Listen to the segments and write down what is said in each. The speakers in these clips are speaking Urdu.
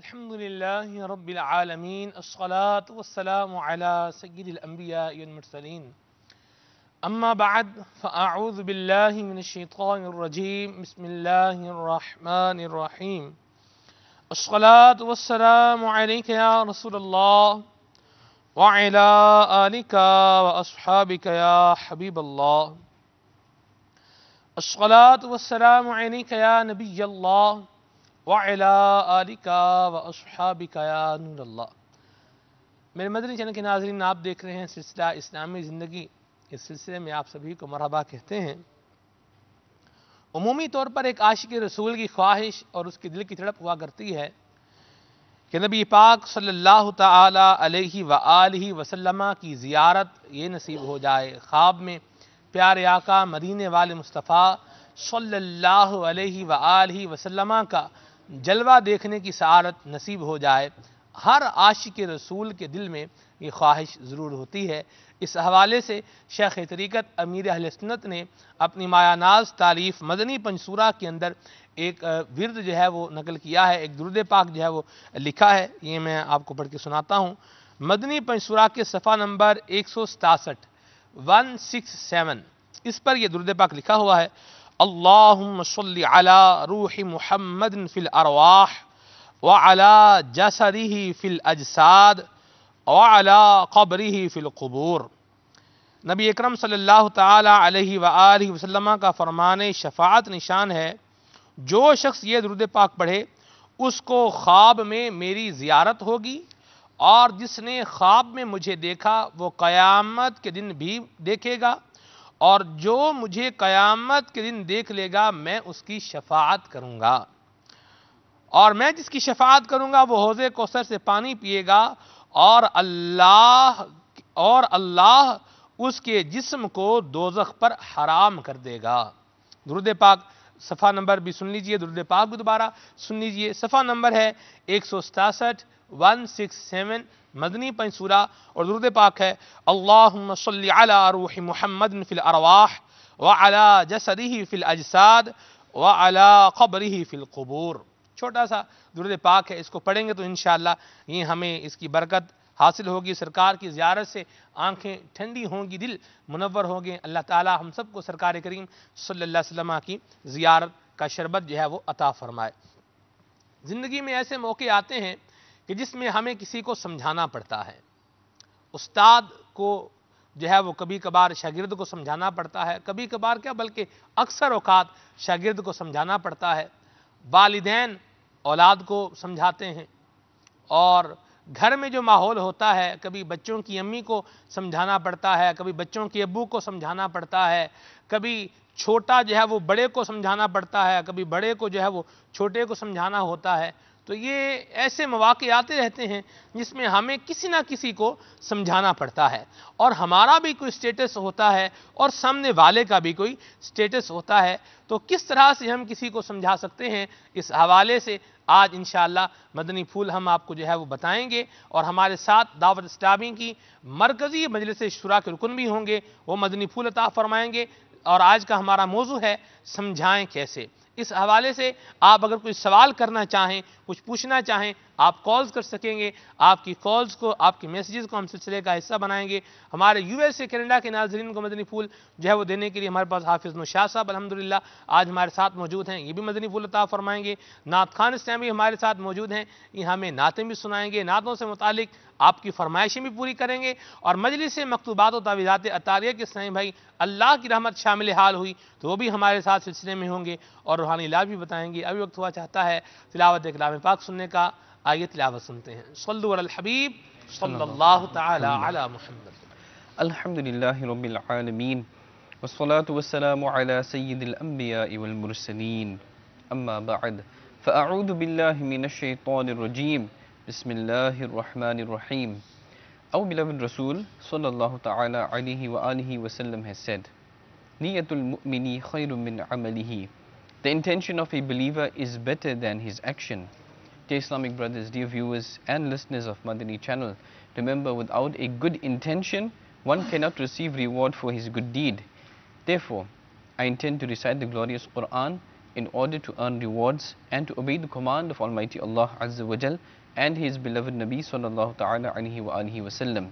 الحمد لله رب العالمين الصلاة والسلام على سيد الأنبياء والمرسلين أما بعد فأعوذ بالله من الشيطان الرجيم بسم الله الرحمن الرحيم الصلاة والسلام عليك يا رسول الله وعلى آلك وأصحابك يا حبيب الله الصلاة والسلام عليك يا نبي الله وعلى آلك وأصحابك يا نور اللہ۔ میرے مدنی چینل کے ناظرین، آپ دیکھ رہے ہیں سلسلہ اسلامی زندگی۔ اس سلسلے میں آپ سبھی کو مرحبا کہتے ہیں۔ عمومی طور پر ایک عاشق رسول کی خواہش اور اس کے دل کی تڑپ ہوا کرتی ہے کہ نبی پاک صلی اللہ تعالی علیہ وآلہ وسلم کی زیارت یہ نصیب ہو جائے، خواب میں پیارے آقا مدینے والے مصطفیٰ صلی اللہ علیہ وآلہ وسلم کا جلوہ دیکھنے کی سعادت نصیب ہو جائے۔ ہر عاشق رسول کے دل میں یہ خواہش ضرور ہوتی ہے۔ اس حوالے سے شیخ طریقت امیر اہل سنت نے اپنی مایہ ناز تالیف مدنی پنجسورہ کے اندر ایک ورد جو ہے وہ نقل کیا ہے، ایک درود پاک جو ہے وہ لکھا ہے۔ یہ میں آپ کو پڑھ کے سناتا ہوں۔ مدنی پنجسورہ کے صفحہ نمبر 167 167 اس پر یہ درود پاک لکھا ہوا ہے: اللہم صلی علی روح محمد فی الارواح وعلی جسدہ فی الاجساد وعلی قبرہ فی القبور۔ نبی اکرم صلی اللہ تعالی علیہ وآلہ وسلم کا فرمان شفاعت نشان ہے، جو شخص یہ درود پاک پڑھے اس کو خواب میں میری زیارت ہوگی، اور جس نے خواب میں مجھے دیکھا وہ قیامت کے دن بھی دیکھے گا، اور جو مجھے قیامت کے دن دیکھ لے گا میں اس کی شفاعت کروں گا، اور میں جس کی شفاعت کروں گا وہ حوض کوثر سے پانی پیے گا، اور اللہ اس کے جسم کو دوزخ پر حرام کر دے گا۔ درود پاک صفحہ نمبر بھی سن لیجئے، درود پاک بھی دوبارہ سن لیجئے۔ صفحہ نمبر ہے 167 167 مدنی پنجسورہ، اور درود پاک ہے: اللہم صلی علی روح محمد فی الارواح وعلی جسدہ فی الاجساد وعلی قبرہ فی القبور۔ چھوٹا سا درود پاک ہے، اس کو پڑھیں گے تو انشاءاللہ یہ ہمیں اس کی برکت حاصل ہوگی۔ سرکار کی زیارت سے آنکھیں ٹھنڈی ہوں گی، دل منور ہوں گے۔ اللہ تعالی ہم سب کو سرکار کریم صلی اللہ علیہ وسلم کی زیارت کا شربت جو ہے وہ عطا فرمائے۔ زندگی میں ایسے موقع آتے ہیں کہ جس میں ہمیں کسی کو سمجھانا پڑتا ہے۔ استاد کو جو ہے وہ کبھی کبھار شاگرد کو سمجھانا پڑتا ہے، کبھی کبھار کیا بلکہ اکثر اوقات شاگرد کو سمجھانا پڑتا ہے۔ والدین اولاد کو سمجھاتے ہیں، اور گھر میں جو ماحول ہوتا ہے، کبھی بچوں کی امی کو سمجھانا پڑتا ہے، کبھی بچوں کے ابو کو سمجھانا پڑتا ہے، کبھی چھوٹا جو ہے وہ بڑے کو سمجھانا پڑتا ہے، کبھی بڑے کو جو ہے وہ چھوٹے کو سمجھانا ہوتا ہے۔ تو یہ ایسے مواقع آتے رہتے ہیں جس میں ہمیں کسی نہ کسی کو سمجھانا پڑتا ہے، اور ہمارا بھی کوئی سٹیٹس ہوتا ہے اور سامنے والے کا بھی کوئی سٹیٹس ہوتا ہے۔ تو کس طرح سے ہم کسی کو سمجھا سکتے ہیں، اس حوالے سے آج انشاءاللہ مدنی پھول ہم آپ کو جو ہے وہ بتائیں گے، اور ہمارے ساتھ دعوت اسلامی کی مرکزی مجلس شورا کے رکن بھی ہوں گے، وہ مدنی پھول عطا فرمائیں گے۔ اور آج کا ہمارا موضوع ہے سمجھائیں کیسے۔ اس حوالے سے آپ اگر کوئی سوال کرنا چاہیں، کچھ پوچھنا چاہیں، آپ کالز کر سکیں گے۔ آپ کی کالز کو، آپ کی میسیجز کو ہم سلسلے کا حصہ بنائیں گے۔ ہمارے یو ایس اے کینیڈا کے ناظرین کو مدنی پھول جو ہے وہ دینے کے لیے ہمارے پاس حافظ نوشاد صاحب الحمدللہ آج ہمارے ساتھ موجود ہیں، یہ بھی مدنی پھول عطا فرمائیں گے۔ نعت خوان اسلامی ہمارے ساتھ موجود ہیں، یہ ہمیں نعتیں بھی سنائیں گے، نعتوں سے متعلق آپ کی فرمائشیں بھی پوری کریں گے۔ اور مجلس مکتوبات و تعویذات اطاریہ کے اسلامی بھائی اللہ کی رحمت شامل حال ہوئی تو وہ بھی ہمارے ساتھ سلسلے میں ہوں گے، اور روحانی علاج بھی بتائیں گے۔ ابھی وقت ہوا چاہتا ہے تلاوت کلام پاک سننے کا، آئیے تلاوت سنتے ہیں۔ صلو علی الحبیب صلی اللہ تعالی علی محمد۔ الحمدللہ رب العالمین، والصلاة والسلام على سید الانبیاء والمرسلین، اما بعد فاعوذ باللہ من الشیطان الرجیم، بسم اللہ الرحمن الرحیم۔ Our beloved Rasul sallallahu ta'ala alayhi wa alihi wa sallam has said, Niyatul mu'mini khayrun min amalihi. The intention of a believer is better than his action. Dear Islamic brothers, dear viewers and listeners of Madani channel, remember, without a good intention, one cannot receive reward for his good deed. Therefore, I intend to recite the glorious Quran in order to earn rewards and to obey the command of Almighty Allah Azza wa Jal and His beloved Nabi sallallahu ta'ala alayhi wa alihi wa sallam,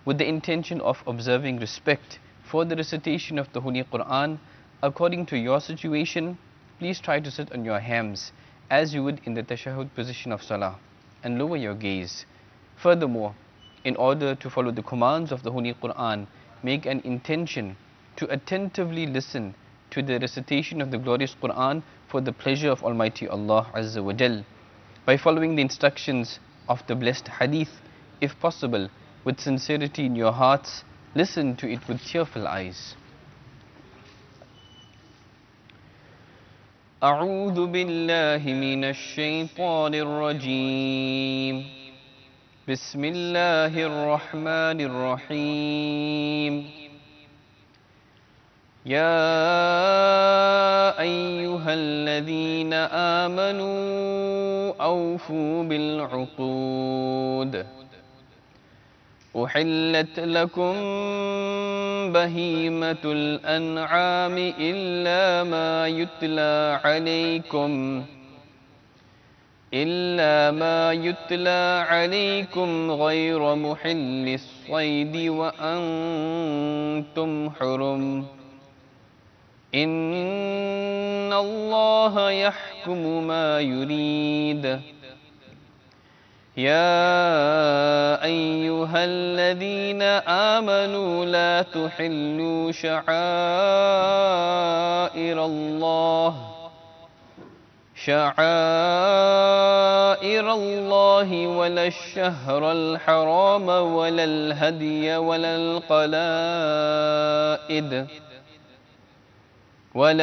with the intention of observing respect for the recitation of the Holy Quran. According to your situation, please try to sit on your hams as you would in the tashahhud position of salah, and lower your gaze. Furthermore, in order to follow the commands of the Holy Quran, make an intention to attentively listen to the recitation of the glorious Quran for the pleasure of Almighty Allah Azza wa Jal. By following the instructions of the blessed hadith, if possible, with sincerity in your hearts, listen to it with tearful eyes. أعوذ بالله من الشيطان الرجيم. بسم الله الرحمن الرحيم. يا أيها الذين آمنوا أوفوا بالعقود. أحلت لكم بهيمة الأنعام إلا ما يتلى عليكم غير محل الصيد وأنتم حرم. إن الله يحكم ما يريد. يا أيها الذين آمنوا لا تحلوا شعائر الله ولا الشهر الحرام ولا الهدي ولا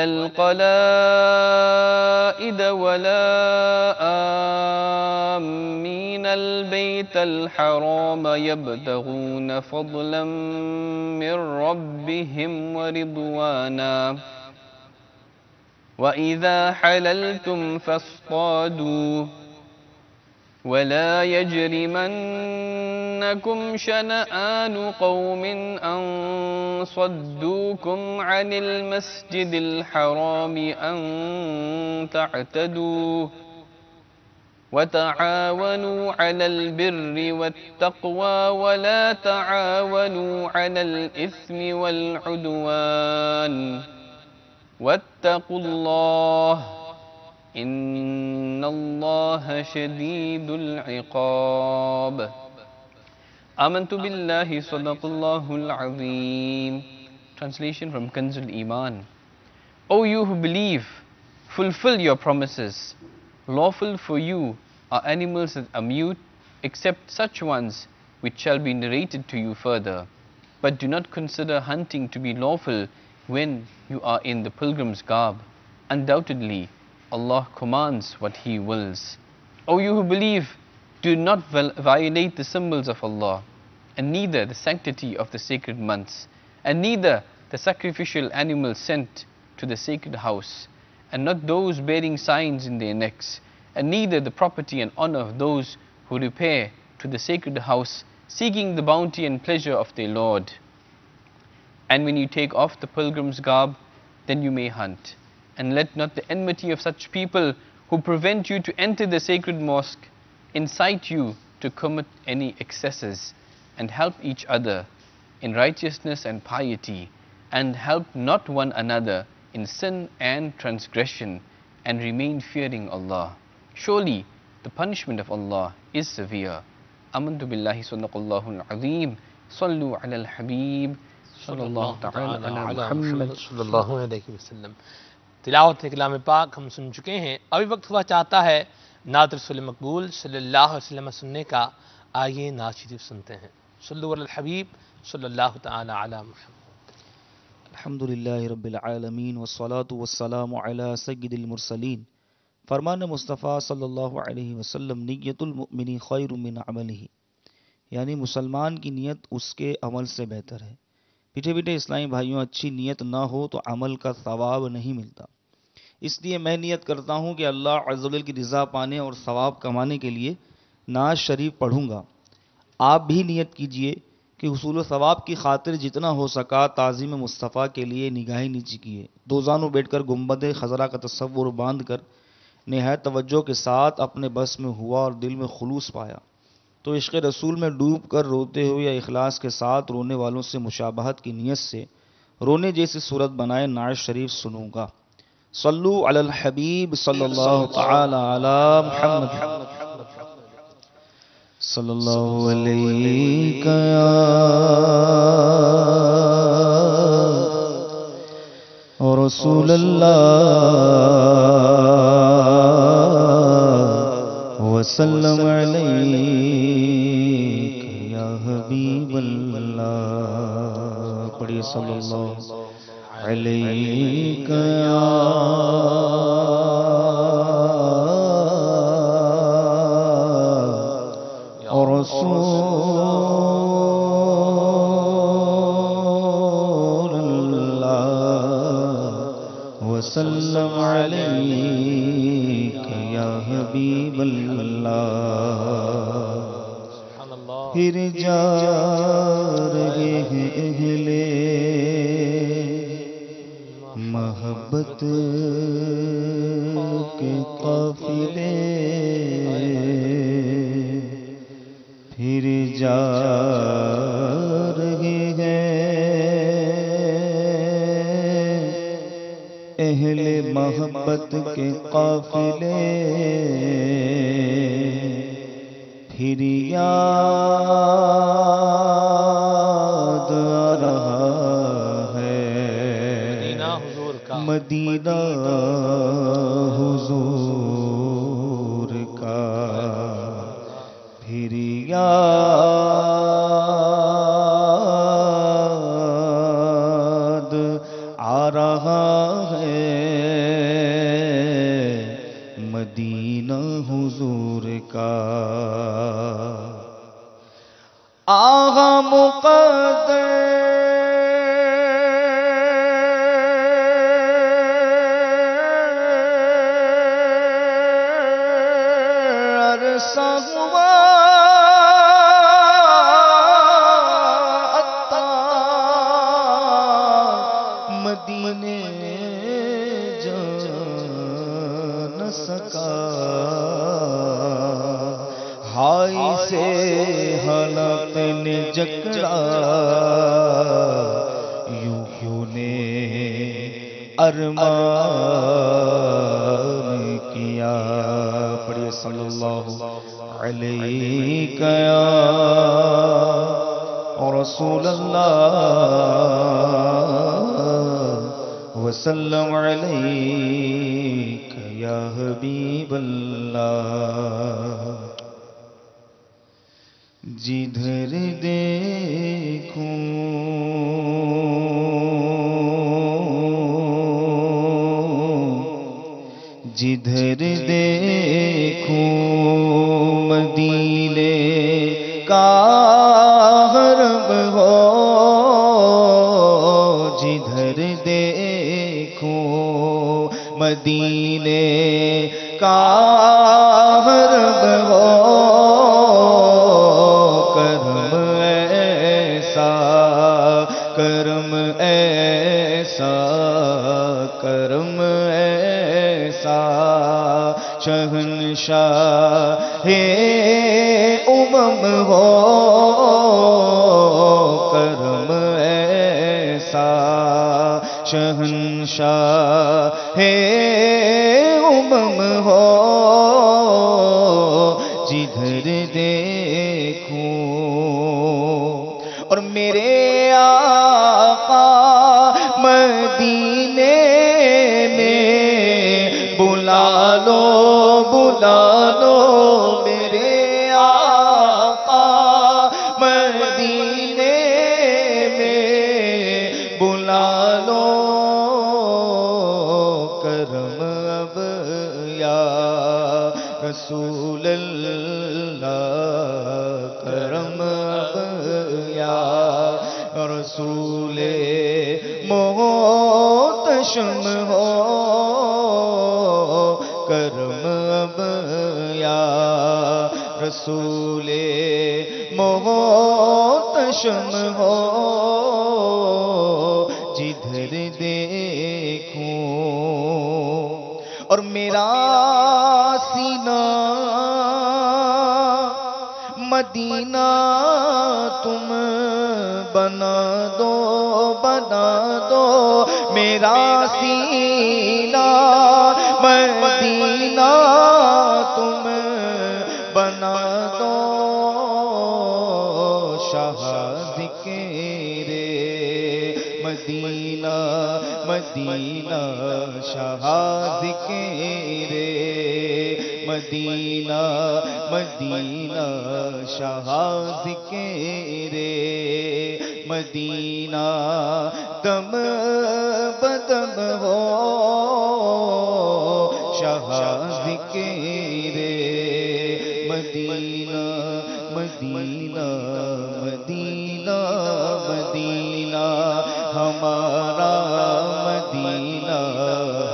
القلائد ولا آمين البيت الحرام يبتغون فضلا من ربهم ورضوانا. وإذا حللتم فاصطادوا. ولا يجرمنكم شنآن قوم أن صدوكم عن المسجد الحرام أن تعتدوا. وتعاونوا على البر والتقوى ولا تعاونوا على الإثم والعدوان. واتقوا الله إن الله شديد العقاب. آمنت بالله صدق الله العظيم. Translation from Kanzul Iman. O you who believe, fulfill your promises. Lawful for you are animals that are mute, except such ones which shall be narrated to you further. But do not consider hunting to be lawful when you are in the pilgrim's garb. Undoubtedly, Allah commands what He wills. O you who believe, do not violate the symbols of Allah, and neither the sanctity of the sacred months, and neither the sacrificial animals sent to the sacred house, and not those bearing signs in their necks, and neither the property and honor of those who repair to the sacred house, seeking the bounty and pleasure of their Lord. And when you take off the pilgrim's garb, then you may hunt. And let not the enmity of such people who prevent you to enter the sacred mosque incite you to commit any excesses, and help each other in righteousness and piety, and help not one another in sin and transgression, and remain fearing Allah. Surely the punishment of Allah is severe. Amantu billahi sadaqallahu al-azim. Sallu ala al-habib sallallahu ta'ala ala Muhammad sallallahu alaihi wasallam. تلاوت کلام پاک ہم سن چکے ہیں. ابھی وقت ہوا چاہتا ہے نعت رسول مقبول صلی اللہ علیہ وسلم سننے کا. آئیے نعت شریف سنتے ہیں. صلو علی الحبیب صلی اللہ تعالی علی محمد. الحمدللہ رب العالمین والصلاة والسلام علی سید المرسلین. فرمان مصطفیٰ صلی اللہ علیہ وسلم نیت المؤمن خیر من عملہ، یعنی مسلمان کی نیت اس کے عمل سے بہتر ہے. پیٹھے اسلامی بھائیوں، اچھی نیت نہ ہو تو عمل کا ثواب نہیں ملتا. اس لیے میں نیت کرتا ہوں کہ اللہ عز و جل کی رضا پانے اور ثواب کمانے کے لیے نعت شریف پڑھوں گا. آپ بھی نیت کیجئے کہ حصول و ثواب کی خاطر جتنا ہو سکا تعظیم مصطفیٰ کے لیے نگاہیں نیچی کیے، دو زانوں بیٹھ کر گنبد خضرا کا تصور باندھ کر نہایت توجہ کے ساتھ اپنے بس میں ہوا اور دل میں خلوص پایا تو عشق رسول میں ڈوب کر روتے ہوئے یا اخلاص کے ساتھ رونے والوں سے مشابہت کی نیت سے رونے جیسی صورت بنائے نعت شریف سنوں گا۔ صلو علی الحبیب صلی اللہ تعالی علی محمد صلی اللہ علیہ یا رسول اللہ وسلم علیہ یا حبیب اللہ، پڑھیے صلی اللہ علیہ یا رسول اللہ وسلم علیہ یا حبیب اللہ۔ پھر جا رہے ہیں اہل محبت کے قافلے، پھر جا رہے ہیں اہل محبت کے قافلے، پھر یاد آ رہا ہے مدینہ حضور کا، پھر یاد آ رہا ہے مدینہ حضور کا۔ آغا مقدر عرصہ ہوا مدینے جا نہ سکا، ہائی سے حالات نے جکڑا، یوں کیوں نے ارمان کیا، پڑھیے صلی اللہ علیہ یا رسول اللہ وسلم علیک یا حبیب اللہ۔ جدھر دیکھوں جدھر دیکھوں مدینے کا حرم ہو، جدھر دیکھوں مدینے کا حرم ہو، کرم ایسا کرم ایسا کرم ایسا شہنشاہ امم ہو، کرم ایسا شہنشاہ امم ہو، جدھر دیکھوں اور میرے آقا مدینے میں بلا لو میرے آقا مدینے میں بلا لو، کرم اب یا رسول اللہ، کرم اب یا رسول محتشم ہو، کرم اب یا رسول محتشم روشن ہو جدھر دیکھوں، اور میرا سینہ مدینہ تم بنا دو، بنا دو میرا سینہ مدینہ تم بنا دو، شاہ ذکر مدینہ مدینہ، شاہ ذکر مدینہ مدینہ، شاہ ذکر مدینہ، دم بدم ہو شاہ ذکر مدینہ مدینہ مدینہ مدینہ، ہمارا مدینہ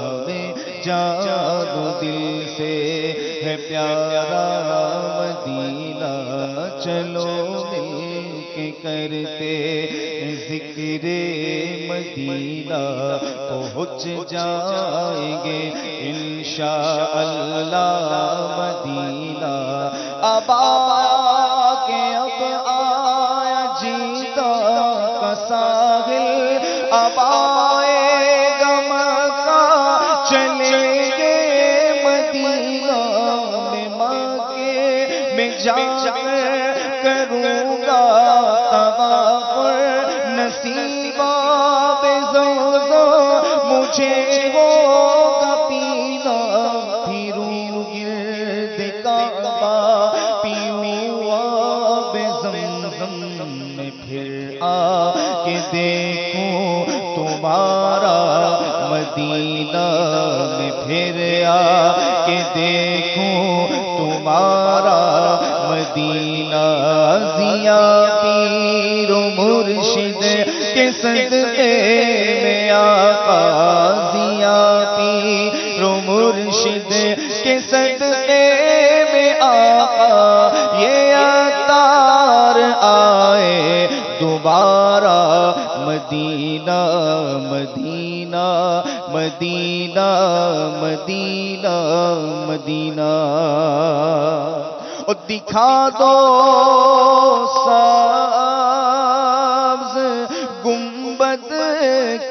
ہمیں جان و دل سے ہے پیارا مدینہ، چلو مل کے کرتے ذکر مدینہ، پہنچ جائیں گے انشاءاللہ مدینہ، اب آیا جیتا کا ساحل، اب آئے گا مکہ چلیں گے مدینہ، میں مکے میں جا کر کروں گا طواف، نصیب آب زمزم مجھے ہوگا پینا، پھروں گرد کعبہ پیوں آب زمزم میں، پھر آ کے دیکھوں تمہارا مدینہ، میں پھر آ کے دیکھوں تمہارا مدینہ، ضیا پیر و مرشد کے صدقے میں آقا، ضیا پیر و مرشد کے صدقے میں آقا، یہ عطار آئے دوبارہ مدینہ مدینہ مدینہ مدینہ مدینہ، اور دکھا دو سبز گنبد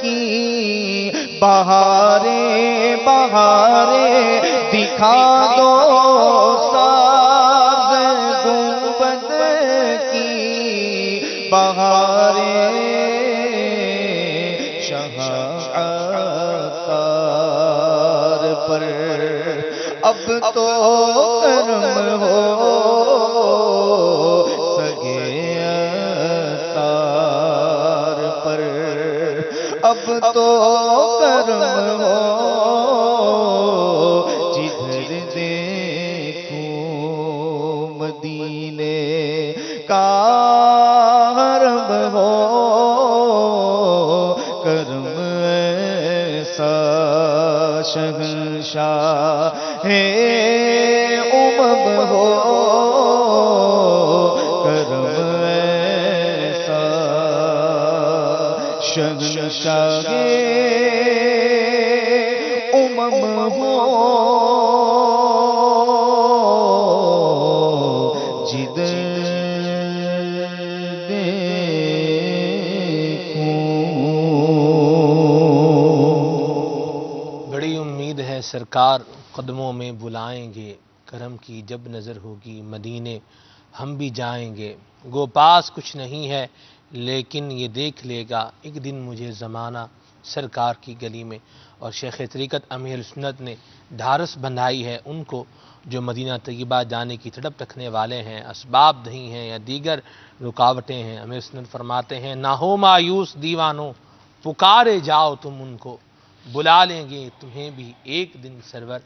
کی بہاریں بہاریں، دکھا دو سبز گنبد کی بہاریں، شاہ عطار پر اب تو کرم ہو، سگے عطار پر اب تو کرم ہو، جدھر دیکھوں مدینے کا حرم ہو، کرم ایسا شہنشاہ امم ہو، کرم ایسا شہنشاہ امم ہو، جدھر سرکار قدموں میں بلائیں گے، کرم کی جب نظر ہوگی مدینے ہم بھی جائیں گے، گو پاس کچھ نہیں ہے لیکن یہ دیکھ لے گا ایک دن مجھے زمانہ سرکار کی گلی میں۔ اور شیخ طریقت امیر سنت نے ڈھارس بندھائی ہے ان کو جو مدینہ طیبہ جانے کی تڑپ رکھنے والے ہیں، اسباب نہیں ہیں یا دیگر رکاوٹیں ہیں۔ امیر سنت فرماتے ہیں نہ ہو مایوس دیوانوں، پکارے جاؤ تم ان کو، بلا لیں گے تمہیں بھی ایک دن سرور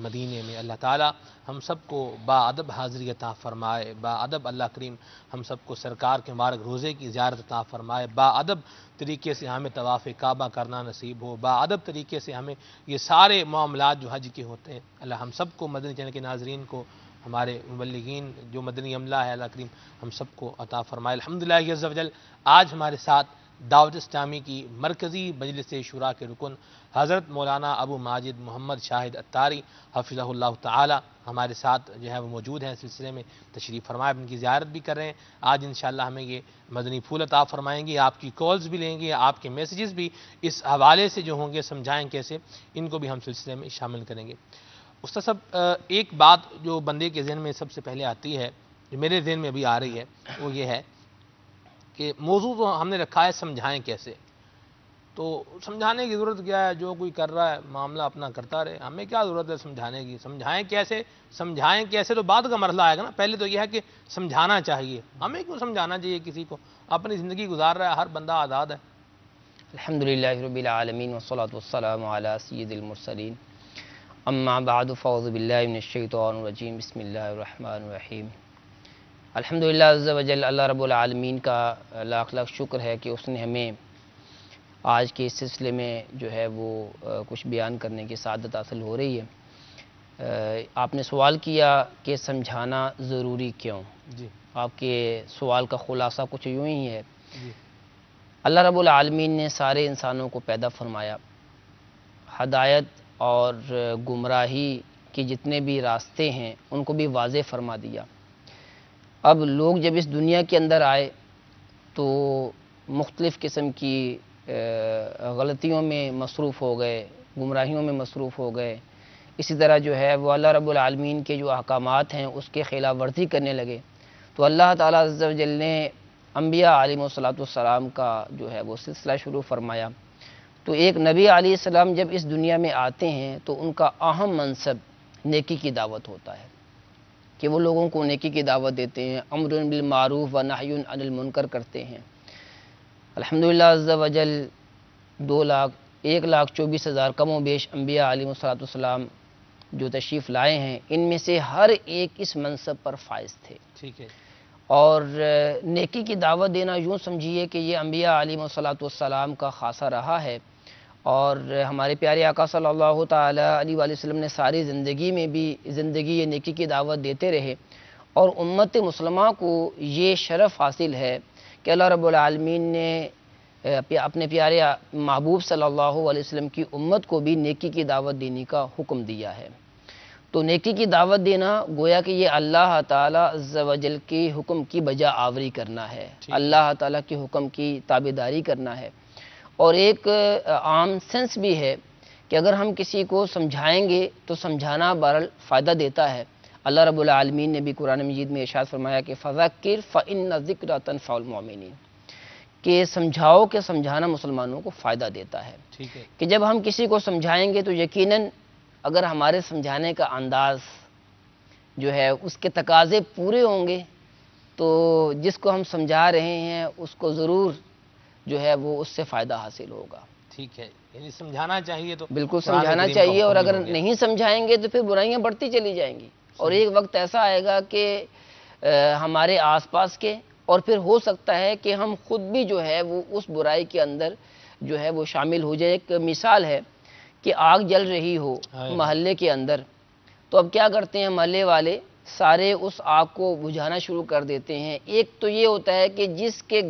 مدینے میں۔ اللہ تعالی ہم سب کو با ادب حاضری عطا فرمائے، با ادب اللہ کریم ہم سب کو سرکار کے مبارک روزے کی زیارت عطا فرمائے، با ادب طریقے سے ہمیں طواف کعبہ کرنا نصیب ہو، با ادب طریقے سے ہمیں یہ سارے معاملات جو حج کے ہوتے ہیں اللہ ہم سب کو مدنی چینل کے ناظرین کو ہمارے مبلغین جو مدنی عملہ ہے، اللہ کریم ہم سب کو عطا فرمائے۔ الحمدللہ عز و جل آج ہمارے ساتھ دعوت اسلامی کی مرکزی مجلس شورا کے رکن حضرت مولانا ابو ماجد محمد شاہد اتاری حفظہ اللہ تعالی ہمارے ساتھ جو ہے وہ موجود ہیں، سلسلے میں تشریف فرمائے، ان کی زیارت بھی کر رہے ہیں۔ آج انشاءاللہ ہمیں یہ مدنی پھول عطا فرمائیں گے، آپ کی کالز بھی لیں گے، آپ کے میسیجز بھی اس حوالے سے جو ہوں گے سمجھائیں کیسے، ان کو بھی ہم سلسلے میں شامل کریں گے۔ استاد صاحب، ایک بات جو بندے کے ذہن میں سب سے پہلے آتی ہے، جو میرے ذہن میں بھی آ رہی ہے، وہ یہ ہے کہ موضوع تو ہم نے رکھا ہے سمجھائیں کیسے۔ تو سمجھانے کی ضرورت کیا ہے؟ جو کوئی کر رہا ہے معاملہ اپنا کرتا رہے، ہمیں کیا ضرورت ہے سمجھانے کی؟ سمجھائیں کیسے تو بعد کا مرحلہ آئے گا نا، پہلے تو یہ ہے کہ سمجھانا چاہیے۔ ہمیں کیوں سمجھانا چاہیے کسی کو؟ اپنی زندگی گزار رہا ہے، ہر بندہ آزاد ہے۔ الحمدللہ رب العالمین والصلاة والسلام علی سید المرسلین، اما بعد فاعوذ باللہ من الشیطان الرجیم، بسم اللہ الرحمن الرحیم۔ الحمدللہ عز و جل، اللہ رب العالمین کا لاکھ لاکھ شکر ہے کہ اس نے ہمیں آج کے اس سلسلے میں جو ہے وہ کچھ بیان کرنے کی سعادت حاصل ہو رہی ہے۔ آپ نے سوال کیا کہ سمجھانا ضروری کیوں؟ جی آپ کے سوال کا خلاصہ کچھ یوں ہی ہے۔ جی اللہ رب العالمین نے سارے انسانوں کو پیدا فرمایا، ہدایت اور گمراہی کے جتنے بھی راستے ہیں ان کو بھی واضح فرما دیا۔ اب لوگ جب اس دنیا کے اندر آئے تو مختلف قسم کی غلطیوں میں مصروف ہو گئے، گمراہیوں میں مصروف ہو گئے۔ اسی طرح جو ہے وہ اللہ رب العالمین کے جو احکامات ہیں اس کے خلاف ورزی کرنے لگے، تو اللہ تعالیٰ عز و جل نے انبیاء علیہ السلام کا جو ہے وہ سلسلہ شروع فرمایا۔ تو ایک نبی علیہ السلام جب اس دنیا میں آتے ہیں تو ان کا اہم منصب نیکی کی دعوت ہوتا ہے، کہ وہ لوگوں کو نیکی کی دعوت دیتے ہیں، امر بالمعروف و نہی عن المنکر کرتے ہیں۔ الحمدللہ عز و جل 1,24,000 کم و بیش انبیاء علیہ السلام جو تشریف لائے ہیں، ان میں سے ہر ایک اس منصب پر فائز تھے۔ ٹھیک ہے۔ اور نیکی کی دعوت دینا یوں سمجھیے کہ یہ انبیاء علیہ السلام کا خاصہ رہا ہے، اور ہمارے پیارے آقا صلی اللہ تعالی علیہ وآلہ وسلم نے ساری زندگی یہ نیکی کی دعوت دیتے رہے، اور امت مسلمہ کو یہ شرف حاصل ہے کہ اللہ رب العالمین نے اپنے پیارے محبوب صلی اللہ علیہ وسلم کی امت کو بھی نیکی کی دعوت دینے کا حکم دیا ہے۔ تو نیکی کی دعوت دینا گویا کہ یہ اللہ تعالیٰ عز و جل کے حکم کی بجا آوری کرنا ہے، اللہ تعالیٰ کے حکم کی تابعداری کرنا ہے۔ اور ایک عام سینس بھی ہے کہ اگر ہم کسی کو سمجھائیں گے تو سمجھانا بہرحال فائدہ دیتا ہے۔ اللہ رب العالمین نے بھی قرآن مجید میں ارشاد فرمایا کہ فَذَكِّرْ فَإِنَّ الذِّكْرَ تَنفَعُ الْمُؤْمِنِينَ، کہ سمجھاؤ کہ سمجھانا مسلمانوں کو فائدہ دیتا ہے۔ ٹھیک ہے۔ کہ جب ہم کسی کو سمجھائیں گے تو یقیناً اگر ہمارے سمجھانے کا انداز جو ہے اس کے تقاضے پورے ہوں گے تو جس کو ہم سمجھا رہے ہیں اس کو ضرور جو ہے وہ اس سے فائدہ حاصل ہوگا۔ ٹھیک ہے، یعنی سمجھانا چاہیے تو بالکل قرآن سمجھانا کریم کا چاہیے، اور حکم اگر ہو گیا۔ نہیں سمجھائیں گے تو پھر برائیاں بڑھتی چلی جائیں گی، اور ایک وقت ایسا آئے گا کہ ہمارے آس پاس کے، اور پھر ہو سکتا ہے کہ ہم خود بھی جو ہے وہ اس برائی کے اندر جو ہے وہ شامل ہو جائے۔ ایک مثال ہے کہ آگ جل رہی ہو محلے کے اندر، تو اب کیا کرتے ہیں محلے والے، سارے اس آگ کو بجھانا شروع کر دیتے ہیں۔ ایک تو یہ ہوتا ہے کہ جس کے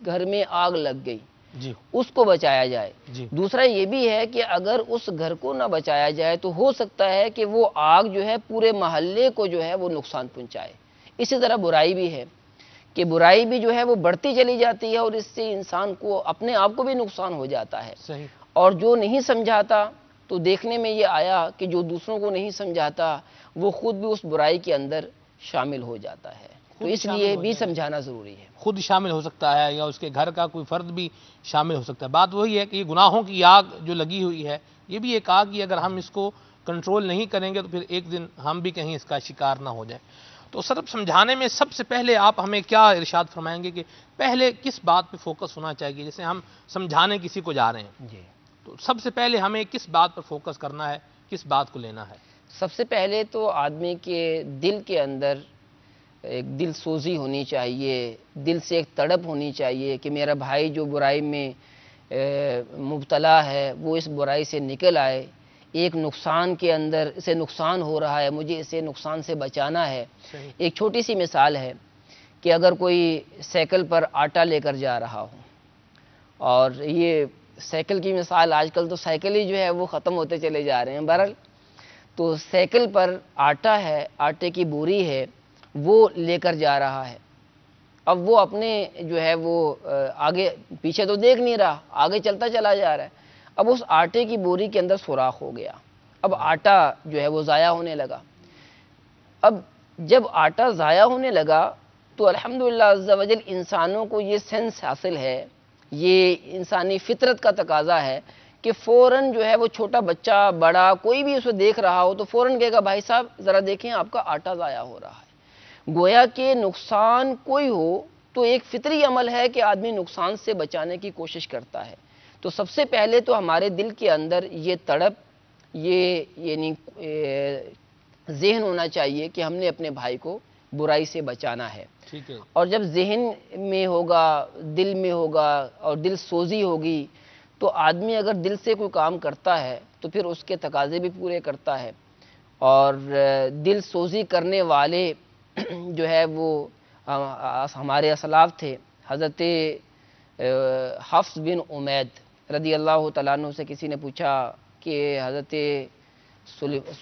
گھر میں آگ لگ گئی جی اس کو بچایا جائے، جی دوسرا یہ بھی ہے کہ اگر اس گھر کو نہ بچایا جائے تو ہو سکتا ہے کہ وہ آگ جو ہے پورے محلے کو جو ہے وہ نقصان پہنچائے۔ اسی طرح برائی بھی ہے کہ برائی بھی جو ہے وہ بڑھتی چلی جاتی ہے، اور اس سے انسان کو اپنے آپ کو بھی نقصان ہو جاتا ہے۔ صحیح۔ اور جو نہیں سمجھاتا، تو دیکھنے میں یہ آیا کہ جو دوسروں کو نہیں سمجھاتا وہ خود بھی اس برائی کے اندر شامل ہو جاتا ہے، تو اس لیے بھی سمجھانا ضروری ہے۔ خود شامل ہو سکتا ہے یا اس کے گھر کا کوئی فرد بھی شامل ہو سکتا ہے۔ بات وہی ہے کہ یہ گناہوں کی آگ جو لگی ہوئی ہے، یہ بھی ایک آگ ہی، اگر ہم اس کو کنٹرول نہیں کریں گے تو پھر ایک دن ہم بھی کہیں اس کا شکار نہ ہو جائیں۔ تو صرف سمجھانے میں سب سے پہلے آپ ہمیں کیا ارشاد فرمائیں گے کہ پہلے کس بات پہ فوکس ہونا چاہیے؟ جیسے ہم سمجھانے کسی کو جا رہے ہیں جی، تو سب سے پہلے ہمیں کس بات پر فوکس کرنا ہے، کس بات کو لینا ہے؟ سب سے پہلے تو آدمی کے دل کے اندر ایک دل سوزی ہونی چاہیے، دل سے ایک تڑپ ہونی چاہیے کہ میرا بھائی جو برائی میں مبتلا ہے وہ اس برائی سے نکل آئے۔ ایک نقصان کے اندر اسے نقصان ہو رہا ہے، مجھے اسے نقصان سے بچانا ہے. ایک چھوٹی سی مثال ہے کہ اگر کوئی سائیکل پر آٹا لے کر جا رہا ہو، اور یہ سائیکل کی مثال، آج کل تو سائیکل ہی جو ہے وہ ختم ہوتے چلے جا رہے ہیں. بہرحال تو سائیکل پر آٹا ہے، آٹے کی بوری ہے، وہ لے کر جا رہا ہے. اب وہ اپنے جو ہے وہ آگے پیچھے تو دیکھ نہیں رہا، آگے چلتا چلا جا رہا ہے. اب اس آٹے کی بوری کے اندر سوراخ ہو گیا، اب آٹا جو ہے وہ ضائع ہونے لگا. اب جب آٹا ضائع ہونے لگا تو الحمدللہ عز و جل انسانوں کو یہ سینس حاصل ہے، یہ انسانی فطرت کا تقاضا ہے کہ فوراً جو ہے وہ چھوٹا بچہ بڑا کوئی بھی اسے دیکھ رہا ہو تو فوراً کہے گا بھائی صاحب ذرا دیکھیں آپ کا آٹا ضائع ہو رہا ہے. گویا کہ نقصان کوئی ہو تو ایک فطری عمل ہے کہ آدمی نقصان سے بچانے کی کوشش کرتا ہے. تو سب سے پہلے تو ہمارے دل کے اندر یہ تڑپ، یہ یعنی ذہن ہونا چاہیے کہ ہم نے اپنے بھائی کو برائی سے بچانا ہے. ٹھیک ہے. اور جب ذہن میں ہوگا، دل میں ہوگا اور دل سوزی ہوگی تو آدمی اگر دل سے کوئی کام کرتا ہے تو پھر اس کے تقاضے بھی پورے کرتا ہے. اور دل سوزی کرنے والے جو ہے وہ ہمارے اسلاف تھے. حضرت حفص بن عمید رضی اللہ تعالیٰ عنہ سے کسی نے پوچھا کہ حضرت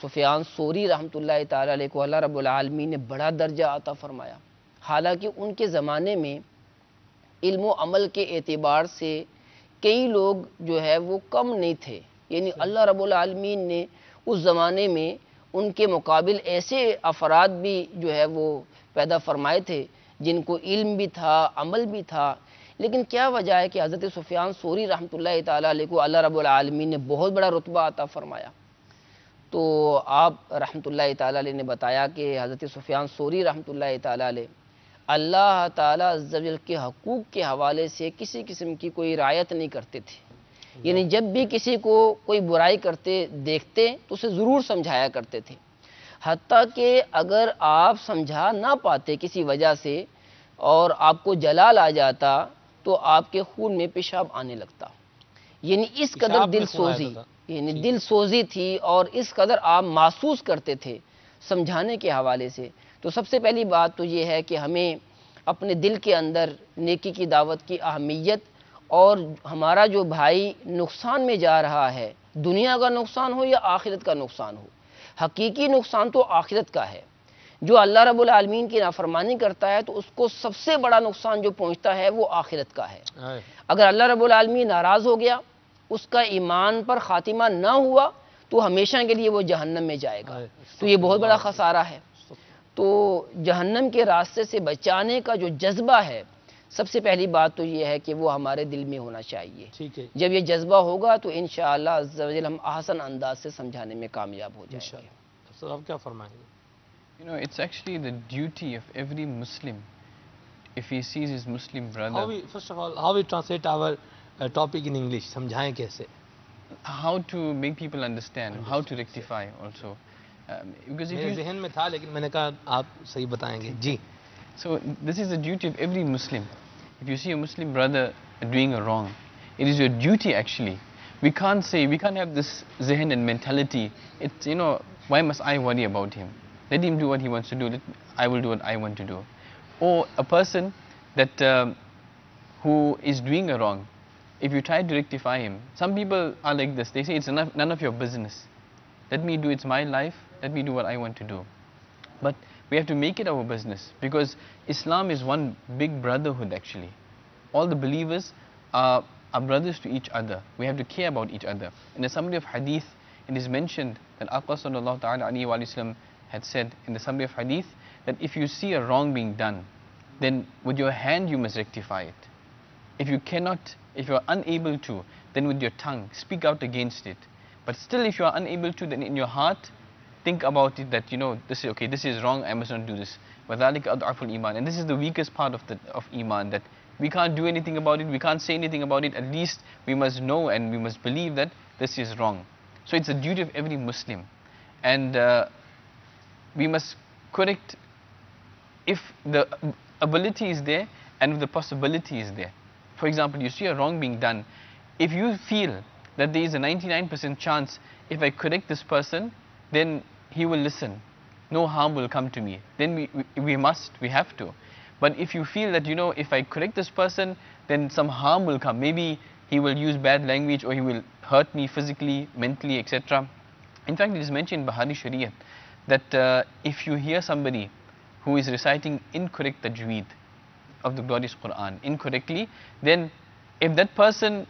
سفیان ثوری رحمۃ اللہ تعالیٰ علیہ کو اللہ رب العالمین نے بڑا درجہ عطا فرمایا، حالانکہ ان کے زمانے میں علم و عمل کے اعتبار سے کئی لوگ جو ہے وہ کم نہیں تھے. یعنی اللہ رب العالمین نے اس زمانے میں ان کے مقابل ایسے افراد بھی جو ہے وہ پیدا فرمائے تھے جن کو علم بھی تھا، عمل بھی تھا. لیکن کیا وجہ ہے کہ حضرت سفیان ثوری رحمۃ اللہ تعالیٰ علیہ کو اللہ رب العالمین نے بہت بڑا رتبہ عطا فرمایا؟ تو آپ رحمۃ اللہ تعالیٰ علیہ نے بتایا کہ حضرت سفیان ثوری رحمۃ اللہ تعالیٰ علیہ اللہ تعالیٰ عز و جل کے حقوق کے حوالے سے کسی قسم کی کوئی رعایت نہیں کرتے تھے. یعنی جب بھی کسی کو کوئی برائی کرتے دیکھتے تو اسے ضرور سمجھایا کرتے تھے، حتیٰ کہ اگر آپ سمجھا نہ پاتے کسی وجہ سے اور آپ کو جلال آ جاتا تو آپ کے خون میں پیشاب آنے لگتا. یعنی اس قدر دل سوزی، یعنی دل سوزی تھی اور اس قدر آپ محسوس کرتے تھے سمجھانے کے حوالے سے. تو سب سے پہلی بات تو یہ ہے کہ ہمیں اپنے دل کے اندر نیکی کی دعوت کی اہمیت، اور ہمارا جو بھائی نقصان میں جا رہا ہے، دنیا کا نقصان ہو یا آخرت کا نقصان ہو، حقیقی نقصان تو آخرت کا ہے. جو اللہ رب العالمین کی نافرمانی کرتا ہے تو اس کو سب سے بڑا نقصان جو پہنچتا ہے وہ آخرت کا ہے. اگر اللہ رب العالمین ناراض ہو گیا، اس کا ایمان پر خاتمہ نہ ہوا تو ہمیشہ کے لیے وہ جہنم میں جائے گا. تو یہ بہت بڑا خسارہ ہے. تو جہنم کے راستے سے بچانے کا جو جذبہ ہے، سب سے پہلی بات تو یہ ہے کہ وہ ہمارے دل میں ہونا چاہیے. جب یہ جذبہ ہوگا تو انشاءاللہ عز و جل ہم احسن انداز سے سمجھانے میں کامیاب ہو جائیں گے. سر آپ کیا فرمائیں گے؟ You know, it's actually the duty of every Muslim, if he sees his Muslim brother, First of all, how we translate our topic in English? سمجھائیں کیسے؟ how to make people understand, how to rectify also. Because if میرے you, ذہن میں تھا لیکن میں نے کہا آپ صحیح بتائیں گے. جی. so this is the duty of every Muslim. If you see a Muslim brother doing a wrong, it is your duty actually. We can't have this zihn and mentality. It's, you know, why must I worry about him? Let him do what he wants to do. I will do what I want to do. Or a person that who is doing a wrong, if you try to rectify him, some people are like this. They say it's none of your business. Let me do, it's my life. Let me do what I want to do. But we have to make it our business, because Islam is one big brotherhood actually. All the believers are brothers to each other. We have to care about each other. In the summary of hadith, it is mentioned that Aqqa sallallahu ta'ala alayhi wa sallam had said in the summary of hadith that if you see a wrong being done, then with your hand you must rectify it. If you cannot, if you are unable to, then with your tongue speak out against it. But still, if you are unable to, then in your heart think about it, that, you know, this is okay, this is wrong, I must not do this. وَذَلِكَ أَضْعَفُ الْإِيمَانِ. And this is the weakest part of Iman, that we can't do anything about it, we can't say anything about it. At least we must know and we must believe that this is wrong. So it's the duty of every Muslim. And we must correct if the ability is there and if the possibility is there. For example, you see a wrong being done. If you feel that there is a 99% chance if I correct this person, then he will listen. No harm will come to me. Then we have to. But if you feel that, if I correct this person, then some harm will come. Maybe he will use bad language, or he will hurt me physically, mentally, etc. In fact, it is mentioned in Bukhari Shariyat that if you hear somebody who is reciting incorrect tajweed of the glorious Quran incorrectly, then if that person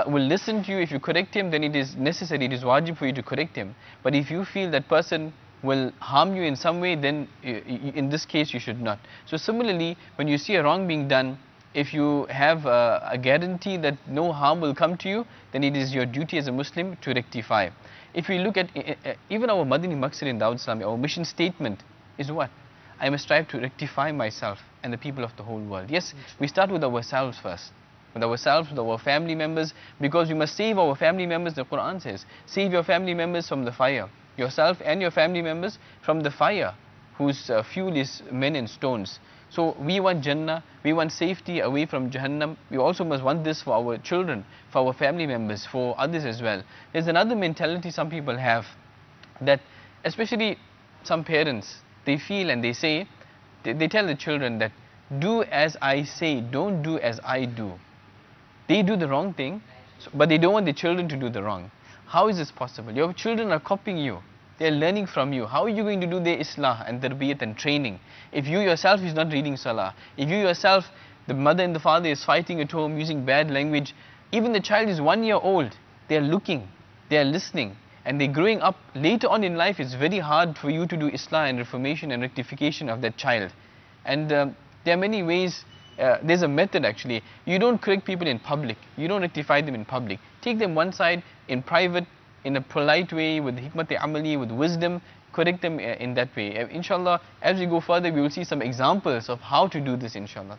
will listen to you, if you correct him, then it is necessary, it is wajib for you to correct him. But if you feel that person will harm you in some way, then in this case you should not. So similarly, when you see a wrong being done, if you have a guarantee that no harm will come to you, then it is your duty as a Muslim to rectify. If we look at even our Madani Maqsid in Dawat Islami, our mission statement is what? I must strive to rectify myself and the people of the whole world. Yes, we start with ourselves first. With ourselves, with our family members, because we must save our family members. The Quran says, save your family members from the fire, yourself and your family members from the fire, whose fuel is men and stones. So we want Jannah, we want safety away from Jahannam. We also must want this for our children, for our family members, for others as well. There's another mentality some people have, that especially some parents, they feel and they say, they tell the children that do as I say, don't do as I do. They do the wrong thing, but they don't want the children to do the wrong. How is this possible? Your children are copying you. They are learning from you. How are you going to do their islah and tarbiyat and training if you yourself is not reading salah? If you yourself, the mother and the father is fighting at home using bad language, even the child is 1 year old, they are looking, they are listening, and they're growing up. Later on in life, it's very hard for you to do islah and reformation and rectification of that child. And there are many ways. There's a method actually. You don't correct people in public. You don't rectify them in public. Take them one side in private, in a polite way, with hikmat-e-amali, with wisdom. Correct them in that way. Inshallah, as we go further, we will see some examples of how to do this, inshallah.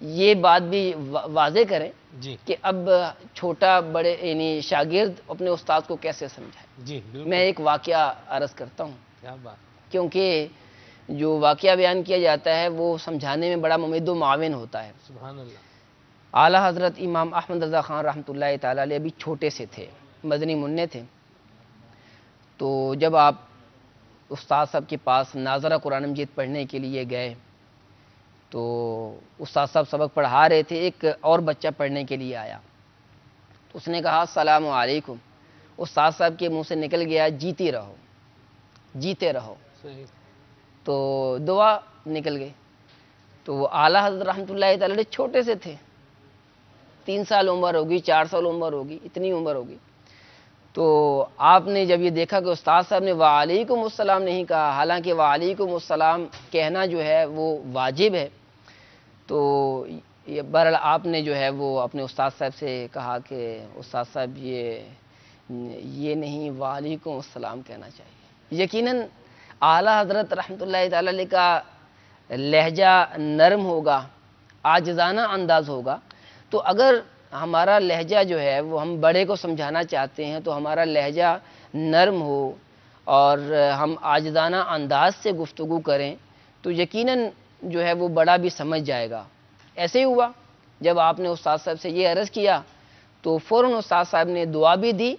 یہ بات بھی واضح کریں جی کہ اب چھوٹا بڑے یعنی شاگرد اپنے استاد کو کیسے سمجھائے. جی بالکل. میں ایک واقعہ عرض کرتا ہوں کیا بات. کیونکہ جو واقعہ بیان کیا جاتا ہے وہ سمجھانے میں بڑا ممد و معاون ہوتا ہے. سبحان اللہ. اعلیٰ حضرت امام احمد رضا خان رحمۃ اللہ تعالیٰ علیہ ابھی چھوٹے سے تھے، مدنی منع تھے. تو جب آپ استاد صاحب کے پاس ناظرہ قرآن مجید پڑھنے کے لیے گئے تو استاد صاحب سبق پڑھا رہے تھے، ایک اور بچہ پڑھنے کے لیے آیا تو اس نے کہا السلام علیکم. استاد صاحب کے منہ سے نکل گیا جیتی رہو جیتے رہو. صحیح. تو دعا نکل گئی. تو وہ اعلیٰ حضرت رحمۃ اللہ تعالی علیہ چھوٹے سے تھے، 3 سال عمر ہوگی، 4 سال عمر ہوگی، اتنی عمر ہوگی. تو آپ نے جب یہ دیکھا کہ استاد صاحب نے وعلیکم السلام نہیں کہا، حالانکہ وعلیکم السلام کہنا جو ہے وہ واجب ہے، تو بہرحال آپ نے جو ہے وہ اپنے استاد صاحب سے کہا کہ استاد صاحب یہ نہیں، وعلیکم السلام کہنا چاہیے. یقیناً اعلیٰ حضرت رحمۃ اللہ تعالی علیہ کا لہجہ نرم ہوگا، عاجزانہ انداز ہوگا. تو اگر ہمارا لہجہ جو ہے وہ ہم بڑے کو سمجھانا چاہتے ہیں تو ہمارا لہجہ نرم ہو اور ہم عاجزانہ انداز سے گفتگو کریں تو یقیناً جو ہے وہ بڑا بھی سمجھ جائے گا. ایسے ہی ہوا جب آپ نے استاد صاحب سے یہ عرض کیا تو فوراً استاد صاحب نے دعا بھی دی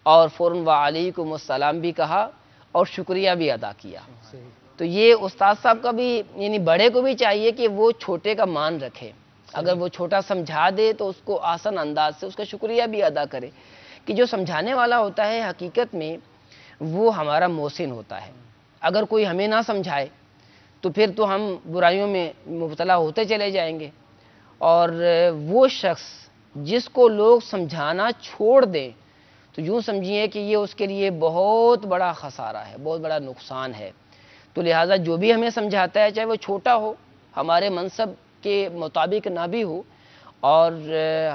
اور فوراً وعلیکم السلام بھی کہا اور شکریہ بھی ادا کیا. تو یہ استاد صاحب کا بھی یعنی بڑے کو بھی چاہیے کہ وہ چھوٹے کا مان رکھے. اگر وہ چھوٹا سمجھا دے تو اس کو آسان انداز سے اس کا شکریہ بھی ادا کرے کہ جو سمجھانے والا ہوتا ہے حقیقت میں وہ ہمارا محسن ہوتا ہے. اگر کوئی ہمیں نہ سمجھائے تو پھر تو ہم برائیوں میں مبتلا ہوتے چلے جائیں گے. اور وہ شخص جس کو لوگ سمجھانا چھوڑ دیں تو یوں سمجھیے کہ یہ اس کے لیے بہت بڑا خسارہ ہے، بہت بڑا نقصان ہے. تو لہٰذا جو بھی ہمیں سمجھاتا ہے چاہے وہ چھوٹا ہو، ہمارے منصب کے مطابق نہ بھی ہو، اور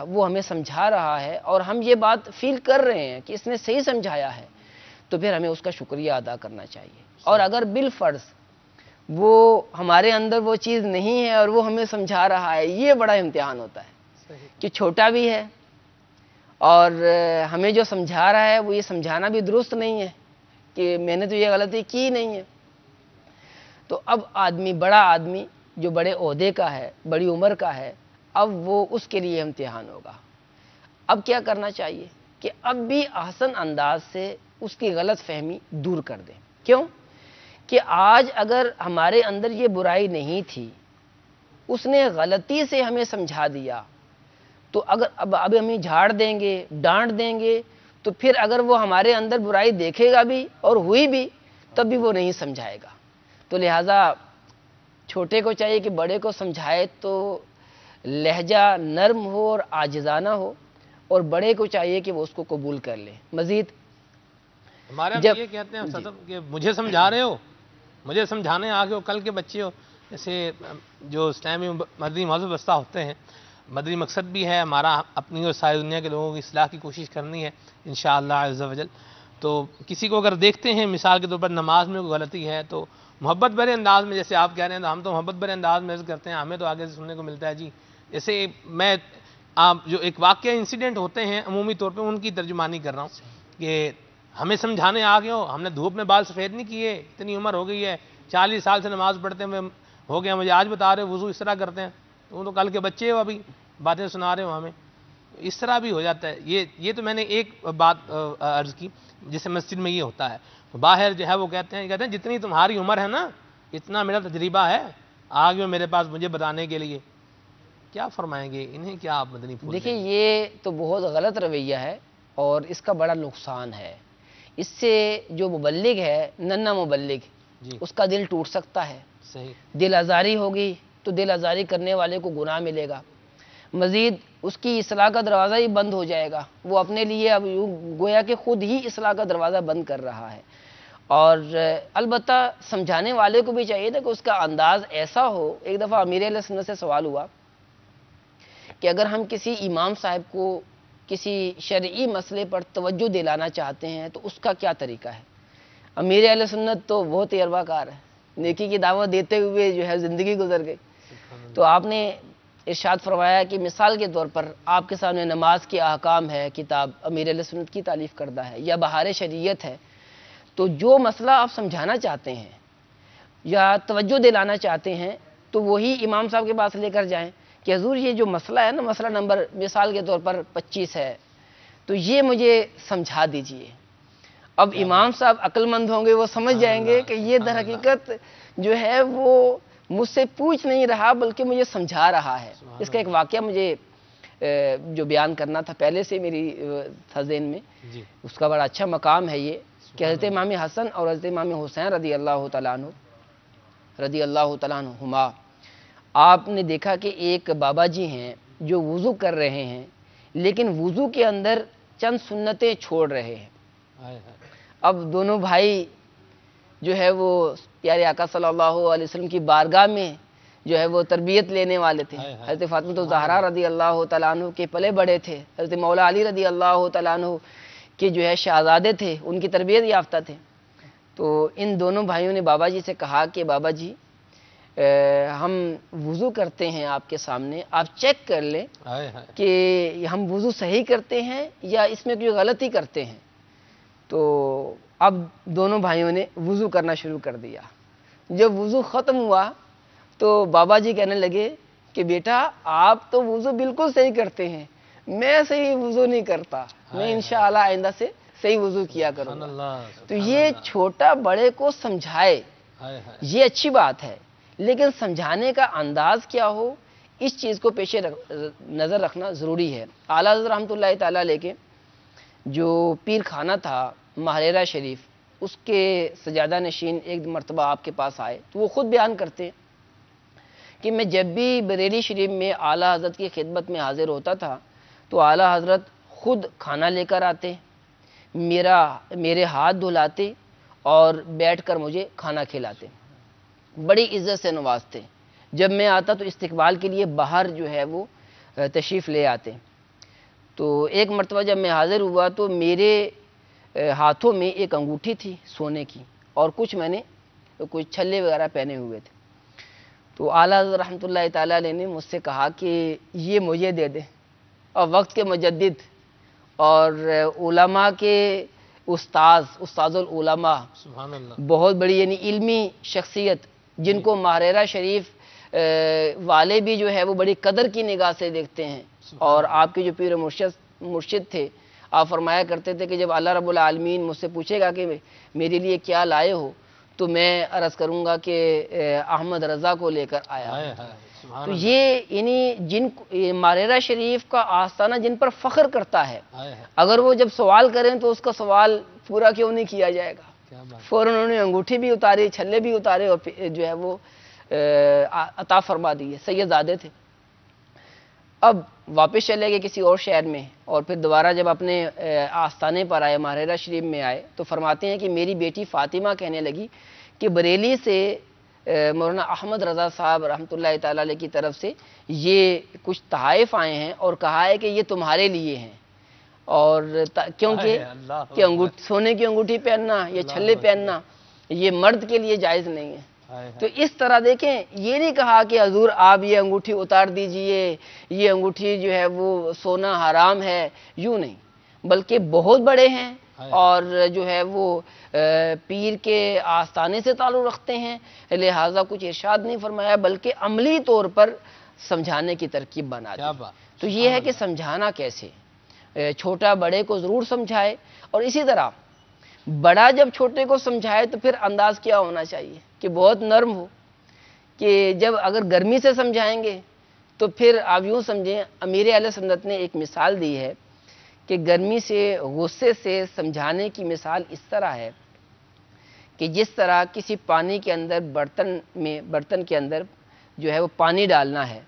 وہ ہمیں سمجھا رہا ہے اور ہم یہ بات فیل کر رہے ہیں کہ اس نے صحیح سمجھایا ہے تو پھر ہمیں اس کا شکریہ ادا کرنا چاہیے. اور اگر بالفرض وہ ہمارے اندر وہ چیز نہیں ہے اور وہ ہمیں سمجھا رہا ہے، یہ بڑا امتحان ہوتا ہے کہ چھوٹا بھی ہے اور ہمیں جو سمجھا رہا ہے وہ یہ سمجھانا بھی درست نہیں ہے کہ میں نے تو یہ غلطی کی نہیں ہے. تو اب بڑا آدمی جو بڑے عہدے کا ہے، بڑی عمر کا ہے، اب وہ اس کے لیے امتحان ہوگا. اب کیا کرنا چاہیے کہ اب بھی احسن انداز سے اس کی غلط فہمی دور کر دیں. کیوں کہ آج اگر ہمارے اندر یہ برائی نہیں تھی، اس نے غلطی سے ہمیں سمجھا دیا، تو اگر اب ہم جھاڑ دیں گے، ڈانٹ دیں گے تو پھر اگر وہ ہمارے اندر برائی دیکھے گا بھی اور ہوئی بھی تب بھی وہ نہیں سمجھائے گا. تو لہٰذا چھوٹے کو چاہیے کہ بڑے کو سمجھائے تو لہجہ نرم ہو اور عاجزانہ ہو، اور بڑے کو چاہیے کہ وہ اس کو قبول کر لے. مزید ہمارے ہم یہ کہتے ہیں صدر کہ مجھے سمجھا رہے ہو، مجھے سمجھانے آگے ہو، کل کے بچے ہو. جیسے جو اسلامی مدنی مہذب وسطی ہوتے ہیں، مدنی مقصد بھی ہے ہمارا اپنی اور ساری دنیا کے لوگوں کی اصلاح کی کوشش کرنی ہے انشاءاللہ عز و جل. تو کسی کو اگر دیکھتے ہیں مثال کے طور پر نماز میں کوئی غلطی ہے تو محبت بھرے انداز میں، جیسے آپ کہہ رہے ہیں تو ہم تو محبت بھرے انداز میں عرض کرتے ہیں، ہمیں تو آگے سے سننے کو ملتا ہے جی. جیسے میں جو ایک واقعہ انسیڈنٹ ہوتے ہیں عمومی طور پہ ان کی ترجمانی کر رہا ہوں کہ ہمیں سمجھانے آ گئے ہو، ہم نے دھوپ میں بال سفید نہیں کیے، اتنی عمر ہو گئی ہے، 40 سال سے نماز پڑھتے ہوئے ہو گیا، مجھے آج بتا رہے ہو وضو اس طرح کرتے ہیں، تو کل کے بچے ہو ابھی باتیں سنا رہے ہو ہمیں. اس طرح بھی ہو جاتا ہے. یہ تو میں نے ایک بات عرض کی جیسے مسجد میں یہ ہوتا ہے. باہر جو ہے وہ کہتے ہیں جتنی تمہاری عمر ہے نا اتنا میرا تجربہ ہے، آگے میرے پاس مجھے بتانے کے لیے. کیا فرمائیں گے انہیں؟ کیا آپ مدنی پھول؟ دیکھیں یہ تو بہت غلط رویہ ہے اور اس کا بڑا نقصان ہے. اس سے جو مبلغ ہے، ننھا مبلغ، اس کا دل ٹوٹ سکتا ہے. صحیح. دل آزاری ہوگی تو دل آزاری کرنے والے کو گناہ ملے گا. مزید اس کی اصلاح کا دروازہ ہی بند ہو جائے گا. وہ اپنے لیے اب گویا کہ خود ہی اصلاح کا دروازہ بند کر رہا ہے. اور البتہ سمجھانے والے کو بھی چاہیے تھا کہ اس کا انداز ایسا ہو. ایک دفعہ امیر اہل سنت سے سوال ہوا کہ اگر ہم کسی امام صاحب کو کسی شرعی مسئلے پر توجہ دلانا چاہتے ہیں تو اس کا کیا طریقہ ہے. امیر اہل سنت تو بہت تجربہ کار ہے، نیکی کی دعوت دیتے ہوئے جو ہے زندگی گزر گئی. تو آپ نے ارشاد فرمایا کہ مثال کے طور پر آپ کے سامنے نماز کے احکام ہے، کتاب امیر علیہ سنت کی تالیف کردہ ہے یا بہار شریعت ہے، تو جو مسئلہ آپ سمجھانا چاہتے ہیں یا توجہ دلانا چاہتے ہیں تو وہی امام صاحب کے پاس لے کر جائیں کہ حضور یہ جو مسئلہ ہے نا، مسئلہ نمبر مثال کے طور پر 25 ہے، تو یہ مجھے سمجھا دیجئے۔ اب امام صاحب عقل مند ہوں گے، وہ سمجھ جائیں گے کہ یہ در حقیقت جو ہے وہ مجھ سے پوچھ نہیں رہا بلکہ مجھے سمجھا رہا ہے۔ اس کا ایک واقعہ مجھے جو بیان کرنا تھا پہلے سے میری تھا ذہن میں، اس کا بڑا اچھا مقام ہے یہ کہ حضرت امام حسن اور حضرت امام حسین رضی اللہ تعالیٰ عنہما، آپ نے دیکھا کہ ایک بابا جی ہیں جو وضو کر رہے ہیں لیکن وضو کے اندر چند سنتیں چھوڑ رہے ہیں۔ اب دونوں بھائی جو ہے وہ پیارے آقا صلی اللہ علیہ وسلم کی بارگاہ میں جو ہے وہ تربیت لینے والے تھے۔ حضرت فاطمہ الزہرا رضی اللہ تعالیٰ عنہ کے پلے بڑے تھے، حضرت مولا علی رضی اللہ تعالیٰ عنہ کے جو ہے شہزادے تھے، ان کی تربیت یافتہ تھے۔ تو ان دونوں بھائیوں نے بابا جی سے کہا کہ بابا جی ہم وضو کرتے ہیں آپ کے سامنے، آپ چیک کر لیں کہ ہم وضو صحیح کرتے ہیں یا اس میں کوئی غلطی کرتے ہیں۔ تو اب دونوں بھائیوں نے وضو کرنا شروع کر دیا۔ جب وضو ختم ہوا تو بابا جی کہنے لگے کہ بیٹا آپ تو وضو بالکل صحیح کرتے ہیں، میں صحیح وضو نہیں کرتا، میں انشاءاللہ آئندہ سے صحیح وضو کیا کروں گا۔ تو یہ چھوٹا بڑے کو سمجھائے، یہ اچھی بات ہے، لیکن سمجھانے کا انداز کیا ہو اس چیز کو پیش نظر رکھنا ضروری ہے۔ اعلیٰ حضرت رحمۃ اللہ تعالیٰ علیہ کے جو پیر خانہ تھا ماہرہ شریف، اس کے سجادہ نشین ایک مرتبہ آپ کے پاس آئے تو وہ خود بیان کرتے ہیں کہ میں جب بھی بریلی شریف میں اعلیٰ حضرت کی خدمت میں حاضر ہوتا تھا تو اعلیٰ حضرت خود کھانا لے کر آتے، میرے ہاتھ دھلاتے اور بیٹھ کر مجھے کھانا کھلاتے، بڑی عزت سے نوازتے۔ جب میں آتا تو استقبال کے لیے باہر جو ہے وہ تشریف لے آتے۔ تو ایک مرتبہ جب میں حاضر ہوا تو میرے ہاتھوں میں ایک انگوٹھی تھی سونے کی اور میں نے کچھ چھلے وغیرہ پہنے ہوئے تھے۔ تو اعلیٰ حضرت رحمۃ اللہ تعالیٰ علیہ نے مجھ سے کہا کہ یہ مجھے دے دے، اور وقت کے مجدد اور علماء کے استاذ العلماء، بہت بڑی یعنی علمی شخصیت جن کو ماہرہ شریف والے بھی جو ہے وہ بڑی قدر کی نگاہ سے دیکھتے ہیں، اور آپ کے جو پیر مرشد تھے، آپ فرمایا کرتے تھے کہ جب اللہ رب العالمین مجھ سے پوچھے گا کہ میرے لیے کیا لائے ہو تو میں عرض کروں گا کہ احمد رضا کو لے کر آیا۔ تو یہ یعنی ماہرہ شریف کا آستانہ جن پر فخر کرتا ہے، اگر وہ جب سوال کریں تو اس کا سوال پورا کیوں نہیں کیا جائے گا؟ فوراً انہوں نے انگوٹھی بھی اتاری، چھلے بھی اتارے اور جو ہے وہ عطا فرما دیے۔ سیدزادے تھے۔ اب واپس چلے گئے کسی اور شہر میں، اور پھر دوبارہ جب اپنے آستانے پر آئے، ماہرہ شریف میں آئے تو فرماتے ہیں کہ میری بیٹی فاطمہ کہنے لگی کہ بریلی سے مولانا احمد رضا صاحب رحمۃ اللہ تعالیٰ علیہ کی طرف سے یہ کچھ تحائف آئے ہیں اور کہا ہے کہ یہ تمہارے لیے ہیں، اور کیونکہ سونے کی انگوٹھی پہننا یا چھلے پہننا یہ مرد کے لیے جائز نہیں ہے۔ تو اس طرح دیکھیں، یہ نہیں کہا کہ حضور آپ یہ انگوٹھی اتار دیجئے، یہ انگوٹھی جو ہے وہ سونا حرام ہے، یوں نہیں، بلکہ بہت بڑے ہیں اور جو ہے وہ پیر کے آستانے سے تعلق رکھتے ہیں، لہٰذا کچھ ارشاد نہیں فرمایا بلکہ عملی طور پر سمجھانے کی ترکیب بنا دی۔ تو یہ ہے کہ سمجھانا کیسے، چھوٹا بڑے کو ضرور سمجھائے، اور اسی طرح بڑا جب چھوٹے کو سمجھائے تو پھر انداز کیا ہونا چاہیے کہ بہت نرم ہو، کہ جب اگر گرمی سے سمجھائیں گے تو پھر آپ یوں سمجھیں، امیر اہل سنت نے ایک مثال دی ہے کہ گرمی سے غصے سے سمجھانے کی مثال اس طرح ہے کہ جس طرح کسی پانی کے اندر برتن کے اندر جو ہے وہ پانی ڈالنا ہے،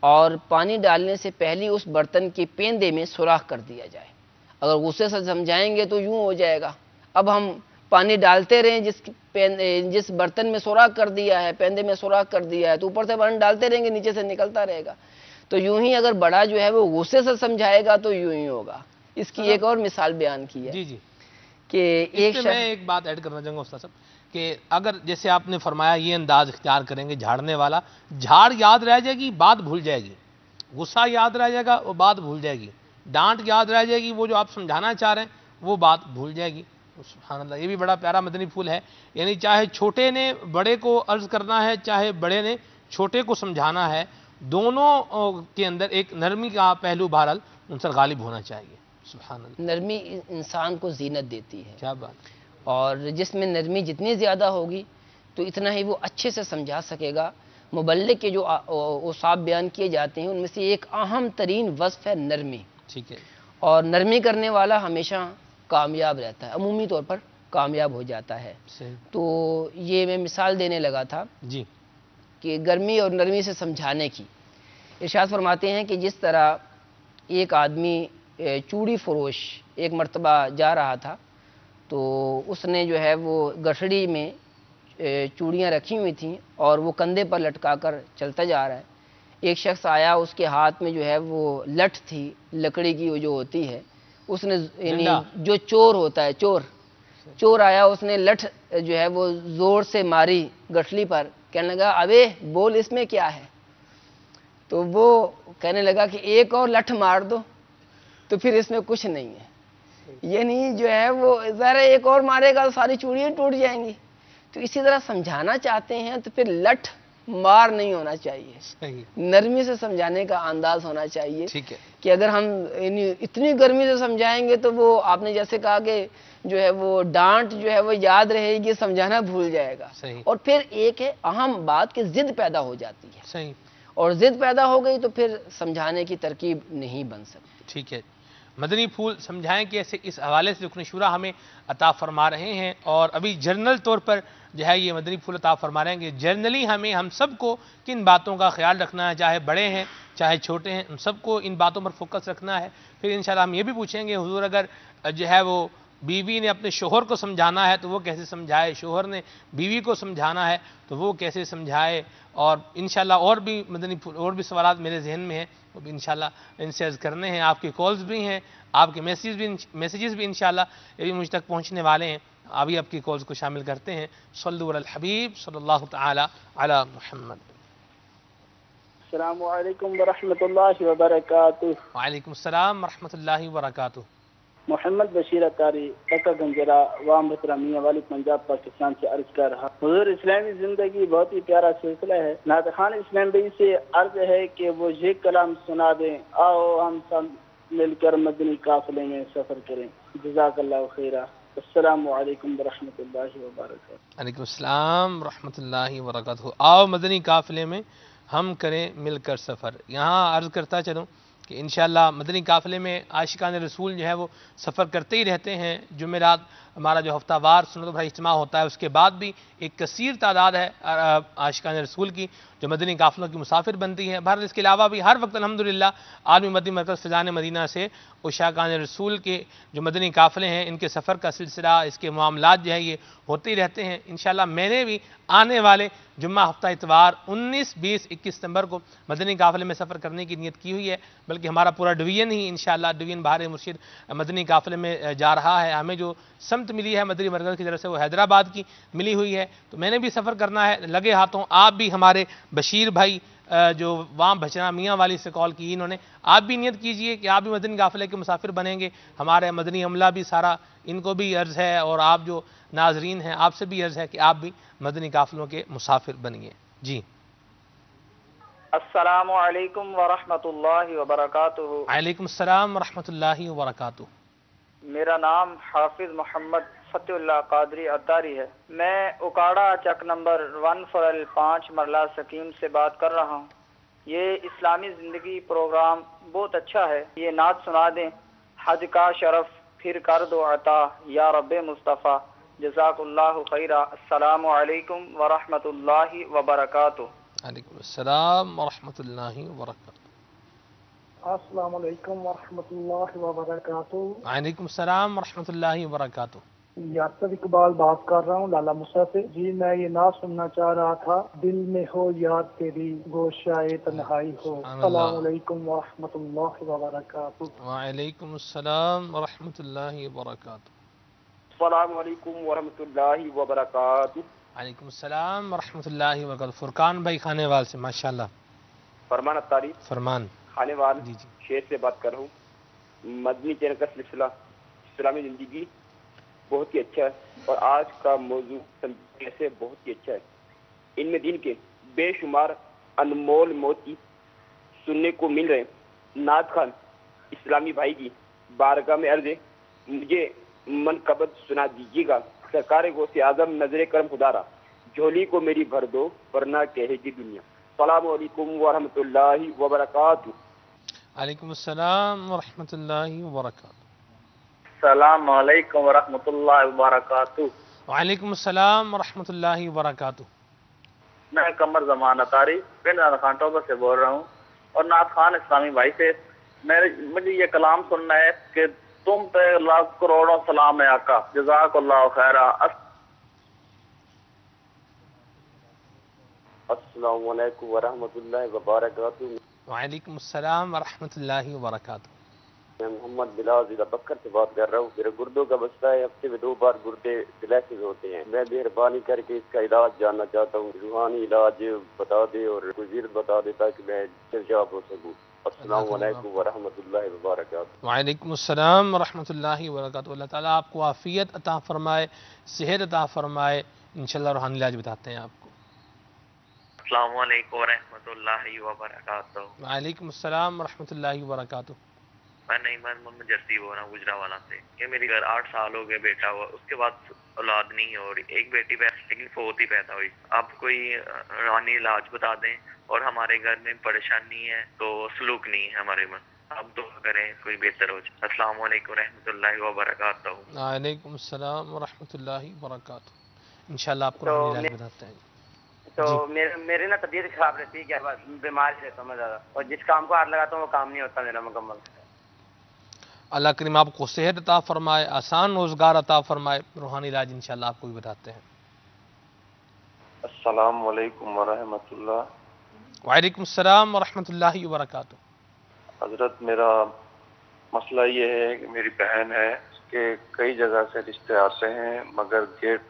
اور پانی ڈالنے سے پہلے اس برتن کے پیندے میں سوراخ کر دیا جائے۔ اگر غصے سے سمجھائیں گے تو یوں ہو جائے گا، اب ہم پانی ڈالتے رہیں جس برتن میں سوراخ کر دیا ہے، پیندے میں سوراخ کر دیا ہے، تو اوپر سے پانی ڈالتے رہیں گے، نیچے سے نکلتا رہے گا۔ تو یوں ہی اگر بڑا جو ہے وہ غصے سے سمجھائے گا تو یوں ہی ہوگا۔ اس کی ایک اور مثال بیان کی ہے کہ میں ایک بات ایڈ کرنا چاہوں گا استاد صاحب، کہ اگر جیسے آپ نے فرمایا یہ انداز اختیار کریں گے جھاڑنے والا، جھاڑ یاد رہ جائے گی، بات بھول جائے گی، غصہ یاد رہ جائے گا، وہ بات بھول جائے گی، ڈانٹ یاد رہ جائے گی، وہ جو آپ سمجھانا چاہ رہے ہیں وہ بات بھول جائے گی۔ سبحان اللہ، یہ بھی بڑا پیارا مدنی پھول ہے، یعنی چاہے چھوٹے نے بڑے کو عرض کرنا ہے، چاہے بڑے نے چھوٹے کو سمجھانا ہے، دونوں کے اندر ایک نرمی کا پہلو بہرحال ان سے غالب ہونا چاہیے۔ سبحان اللہ، نرمی انسان کو زینت دیتی ہے، کیا بات، اور جس میں نرمی جتنی زیادہ ہوگی تو اتنا ہی وہ اچھے سے سمجھا سکے گا۔ مبلغ کے جو اوصاف بیان کیے جاتے ہیں ان میں سے ایک اہم ترین وصف ہے نرمی، ٹھیک ہے، اور نرمی کرنے والا ہمیشہ کامیاب رہتا ہے، عمومی طور پر کامیاب ہو جاتا ہے۔ صحیح، تو یہ میں مثال دینے لگا تھا جی، کہ گرمی اور نرمی سے سمجھانے کی۔ ارشاد فرماتے ہیں کہ جس طرح ایک آدمی چوڑی فروش ایک مرتبہ جا رہا تھا، تو اس نے جو ہے وہ گٹھڑی میں چوڑیاں رکھی ہوئی تھیں اور وہ کندھے پر لٹکا کر چلتا جا رہا ہے۔ ایک شخص آیا، اس کے ہاتھ میں جو ہے وہ لٹھ تھی، لکڑی کی وہ جو ہوتی ہے، اس نے یعنی ڈنڈا، جو چور ہوتا ہے، چور آیا، اس نے لٹھ جو ہے وہ زور سے ماری گٹھلی پر، کہنے لگا ابے بول اس میں کیا ہے؟ تو وہ کہنے لگا کہ ایک اور لٹھ مار دو تو پھر اس میں کچھ نہیں ہے، یعنی جو ہے وہ ذرا ایک اور مارے گا تو ساری چوڑیاں ٹوٹ جائیں گی۔ تو اسی طرح سمجھانا چاہتے ہیں تو پھر لٹھ مار نہیں ہونا چاہیے، صحیح، نرمی سے سمجھانے کا انداز ہونا چاہیے، ٹھیک ہے، کہ اگر ہم اتنی گرمی سے سمجھائیں گے تو وہ آپ نے جیسے کہا کہ جو ہے وہ ڈانٹ جو ہے وہ یاد رہے گی، سمجھانا بھول جائے گا۔ صحیح، اور پھر ایک ہے اہم بات کہ ضد پیدا ہو جاتی ہے، صحیح، اور ضد پیدا ہو گئی تو پھر سمجھانے کی ترکیب نہیں بن سکتی۔ ٹھیک ہے، مدنی پھول سمجھائیں کہ ایسے اس حوالے سے رکن شورا ہمیں عطا فرما رہے ہیں، اور ابھی جنرل طور پر جو ہے یہ مدنی پھول عطا فرما رہے ہیں کہ جنرلی ہم سب کو کن باتوں کا خیال رکھنا ہے، چاہے بڑے ہیں چاہے چھوٹے ہیں، ان سب کو ان باتوں پر فوکس رکھنا ہے۔ پھر انشاءاللہ ہم یہ بھی پوچھیں گے حضور اگر جو ہے وہ بیوی نے اپنے شوہر کو سمجھانا ہے تو وہ کیسے سمجھائے، شوہر نے بیوی کو سمجھانا ہے تو وہ کیسے سمجھائے، اور انشاءاللہ اور بھی مدنی پھول اور بھی سوالات میرے ذہن میں ہیں، وہ بھی انشاءاللہ ان سے عرض کرنے ہیں۔ آپ کے کالز بھی ہیں، آپ کے میسیجز بھی انشاءاللہ یہ بھی مجھ تک پہنچنے والے ہیں، ابھی آپ کی کالز کو شامل کرتے ہیں۔ صلو علی الحبیب صلی اللہ تعالی علی محمد۔ السلام علیکم ورحمۃ اللہ وبرکاتہ۔ وعلیکم السلام ورحمۃ اللہ وبرکاتہ۔ محمد بشیر اطاری ٹکا گنجرا وام بترا میاں والی پنجاب پاکستان سے عرض کر رہا۔ حضور اسلامی زندگی بہت ہی پیارا سلسلہ ہے، نعت خان اسلام بھائی سے عرض ہے کہ وہ یہ کلام سنا دیں، آؤ ہم سب مل کر مدنی قافلے میں سفر کریں۔ جزاک اللہ خیرہ۔ السلام علیکم ورحمۃ اللہ وبرکاتہ۔ علیکم السلام ورحمۃ اللہ وبرکاتہ۔ آؤ مدنی قافلے میں ہم کریں مل کر سفر۔ یہاں عرض کرتا چلوں کہ انشاءاللہ مدنی قافلے میں عاشقان رسول جو ہے وہ سفر کرتے ہی رہتے ہیں۔ جمعرات ہمارا جو ہفتہ وار سنت بھائی اجتماع ہوتا ہے، اس کے بعد بھی ایک کثیر تعداد ہے عاشقان رسول کی جو مدنی قافلوں کی مسافر بنتی ہے۔ بہرحال اس کے علاوہ بھی ہر وقت الحمدللہ عالمی مدنی مرکز فیضان مدینہ سے عاشقان رسول کے جو مدنی قافلے ہیں ان کے سفر کا سلسلہ، اس کے معاملات جو ہے یہ ہوتے ہی رہتے ہیں۔ انشاءاللہ میں نے بھی آنے والے جمعہ ہفتہ اتوار 19، 20، 21 ستمبر کو مدنی قافلے میں سفر کرنے کی نیت کی ہوئی ہے، بلکہ ہمارا پورا ڈویژن ہی انشاءاللہ ڈویژن بہار مرشد مدنی قافلے میں جا رہا ہے۔ ہمیں جو سمت ملی ہے مدنی مرکز کی طرف سے وہ حیدرآباد کی ملی ہوئی ہے، تو میں نے بھی سفر کرنا ہے لگے ہاتھوں۔ آپ بھی ہمارے بشیر بھائی جو وہاں بھچنا میاں والی سے کال کی انہوں نے، آپ بھی نیت کیجئے کہ آپ بھی مدنی قافلے کے مسافر بنیں گے۔ ہمارے مدنی عملہ بھی سارا ان کو بھی عرض ہے، اور آپ جو ناظرین ہیں آپ سے بھی عرض ہے کہ آپ بھی مدنی قافلوں کے مسافر بنیے۔ جی السلام علیکم ورحمۃ اللہ وبرکاتہ۔ وعلیکم السلام ورحمۃ اللہ وبرکاتہ۔ میرا نام حافظ محمد فتح اللہ قادری اطاری ہے، میں اکاڑا چک نمبر 145 مرلہ سکیم سے بات کر رہا ہوں۔ یہ اسلامی زندگی پروگرام بہت اچھا ہے، یہ نعت سنا دیں، حج کا شرف پھر کر دو عطا یا رب مصطفیٰ، جزاک اللہ خیرہ۔ السلام علیکم ورحمۃ اللہ وبرکاتہ۔ علیکم السلام ورحمۃ اللہ وبرکاتہ۔ السلام علیکم ورحمۃ اللہ وبرکاتہ۔ وعلیکم السلام ورحمۃ اللہ وبرکاتہ۔ یاسر اقبال بات کر رہا ہوں لالا مسا سے۔ جی میں یہ نعت سننا چاہ رہا تھا، دل میں ہو یاد تیری گوشائے تنہائی ہو۔ السلام علیکم ورحمۃ اللہ وبرکاتہ۔ وعلیکم السلام ورحمۃ اللہ وبرکاتہ۔ السلام علیکم ورحمۃ اللہ وبرکاتہ۔ وعلیکم السلام ورحمۃ اللہ وبرکاتہ۔ فرقان بھائی خانے وال سے، ماشاءاللہ، فرمان اطاری۔ فرمان۔ کھانے وال جی شیر سے بات کر رہا ہوں. مدنی چینل کا سلسلہ اسلامی زندگی بہت ہی اچھا ہے اور آج کا موضوع کیسے بہت ہی اچھا ہے. ان میں دین کے بے شمار انمول موتی سننے کو مل رہے ہیں. نعت خان اسلامی بھائی کی بارگاہ میں عرض ہے مجھے منقبت سنا دیجیے گا. سرکار غوث اعظم نظر کرم خدا را جھولی کو میری بھر دو ورنہ کہے گی دنیا. السلام علیکم ورحمۃ اللہ وبرکاتہ. وعلیکم السلام ورحمۃ اللہ وبرکاتہ. السلام علیکم ورحمۃ اللہ وبرکاتہ. وعلیکم السلام ورحمۃ اللہ وبرکاتہ. میں قمر زمان اطاری پنڈ نعت خان ٹوبر سے بول رہا ہوں اور نعت خان اسلامی بھائی سے مجھے یہ کلام سننا ہے کہ تم پہ لاکھ کروڑوں سلام ہے آقا جزاک اللہ خیرہ. السلام علیکم ورحمۃ اللہ وبرکاتہ. وعلیکم السلام ورحمۃ اللہ وبرکاتہ. میں محمد بلال ضلع بکر سے بات کر رہا ہوں. میرے گردوں کا مسئلہ ہے, ہفتے میں 2 بار گردے ڈیلیسز ہوتے ہیں. میں مہربانی کر کے اس کا علاج جاننا چاہتا ہوں. روحانی علاج بتا دے اور کوئی ورد بتا دے تاکہ میں چلجاب ہو سکوں. السلام علیکم ورحمۃ اللہ وبرکاتہ. وعلیکم السلام ورحمۃ اللہ وبرکاتہ. اللہ تعالیٰ آپ کو عافیت عطا فرمائے, صحت عطا فرمائے. انشاءاللہ روحانی علاج بتاتے ہیں آپ کو. السلام علیکم ورحمۃ اللہ وبرکاتہ. وعلیکم السلام ورحمۃ اللہ وبرکاتہ. میں نعمان محمد جرسی بول رہا ہوں گجرانوالہ سے. کہ میری گھر 8 سال ہو گئے بیٹا ہوا, اس کے بعد اولاد نہیں ہو رہی. ایک بیٹی لیکن فوت ہی پیدا ہوئی. آپ کوئی روحانی علاج بتا دیں. اور ہمارے گھر میں پریشانی ہے تو سلوک نہیں ہے ہمارے میں. آپ دعا کریں کوئی بہتر ہو جائے. السلام علیکم ورحمۃ اللہ وبرکاتہ. وعلیکم السلام ورحمۃ اللہ وبرکاتہ. انشاءاللہ آپ کو روحانی علاج بتاتے ہیں. تو میری نا طبیعت خراب رہتی ہے, کیا بیمار رہتا ہوں میں زیادہ, اور جس کام کو ہاتھ لگاتا ہوں وہ کام نہیں ہوتا میرا مکمل. اللہ کریم آپ کو صحت عطا فرمائے, آسان روزگار عطا فرمائے. روحانی علاج انشاءاللہ آپ کو بھی بتاتے ہیں. السلام علیکم ورحمۃ اللہ. وعلیکم السلام ورحمۃ اللہ وبرکاتہ. حضرت میرا مسئلہ یہ ہے کہ میری بہن ہے کہ کئی جگہ سے رشتے آتے ہیں مگر گیٹ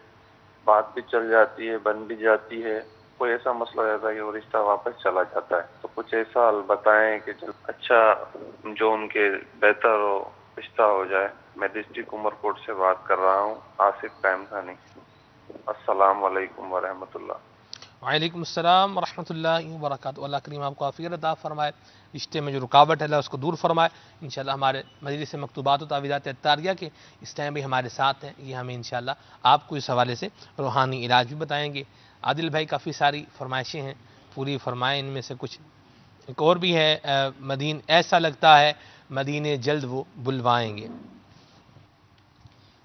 بات بھی چل جاتی ہے, بن بھی جاتی ہے. کوئی ایسا مسئلہ رہتا ہے کہ وہ رشتہ واپس چلا جاتا ہے. تو کچھ ایسا بتائیں کہ اچھا جو ان کے بہتر ہو, رشتہ ہو جائے. میں ڈسٹرکٹ عمر کوٹ سے بات کر رہا ہوں, آصف قائم خانی. السلام علیکم ورحمۃ اللہ. وعلیکم السلام ورحمۃ اللہ وبرکاتہ. اللہ کریم آپ کو عافیت عطا فرمائے, رشتے میں جو رکاوٹ ہے اللہ اس کو دور فرمائے. انشاءاللہ ہمارے مجلس مکتوبات و تعویذات اتاریہ کے اس ٹائم بھی ہمارے ساتھ ہیں. یہ ہمیں انشاءاللہ آپ کو اس حوالے سے روحانی علاج بھی بتائیں گے. عادل بھائی کافی ساری فرمائشیں ہیں, پوری فرمائیں. ان میں سے کچھ ایک اور بھی ہے, مدین ایسا لگتا ہے مدینے جلد وہ بلوائیں گے.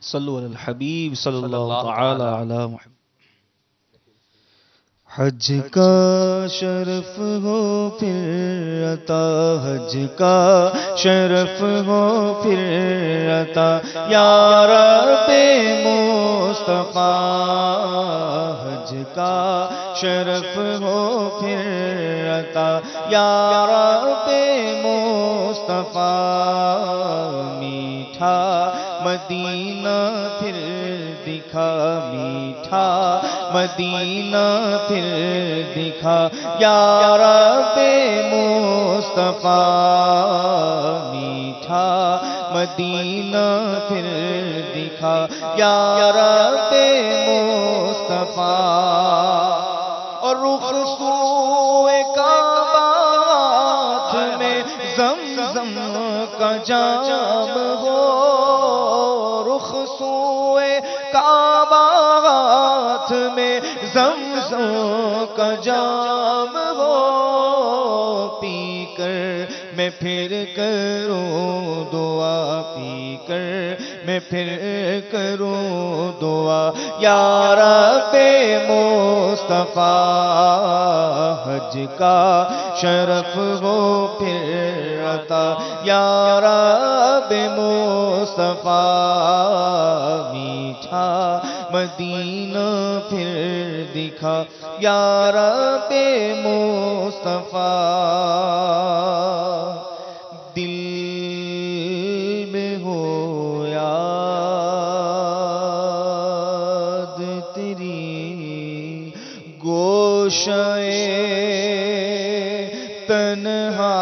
صلو علی الحبیب صلی اللہ تعالی علی محمد. حج کا شرف ہو پھر عطا, حج کا شرف ہو پھر عطا, یا رب مصطفیٰ. حج کا شرف ہو پھر عطا, یا رب مصطفیٰ. میٹھا مدینہ پھر دکھا, میٹھا مدینہ پھر دکھا, یا رب مصطفیٰ. میٹھا مدینہ پھر دکھا, یا رب مصطفیٰ. اور رخ سوئے کعبہ میں زمزم کا جام ہو, رخ سوئے کعبہ میں زمزم کا جام ہو. پی کر میں پھر کروں دعا, پی کر میں پھر کروں دعا, یا رب مصطفیٰ. حج کا شرف ہو پھر عطا, یا رب مصطفیٰ. میٹھا مدینہ پھر دکھا, یا رب مصطفیٰ. دل میں ہو یاد تیری گوشۂ تنہا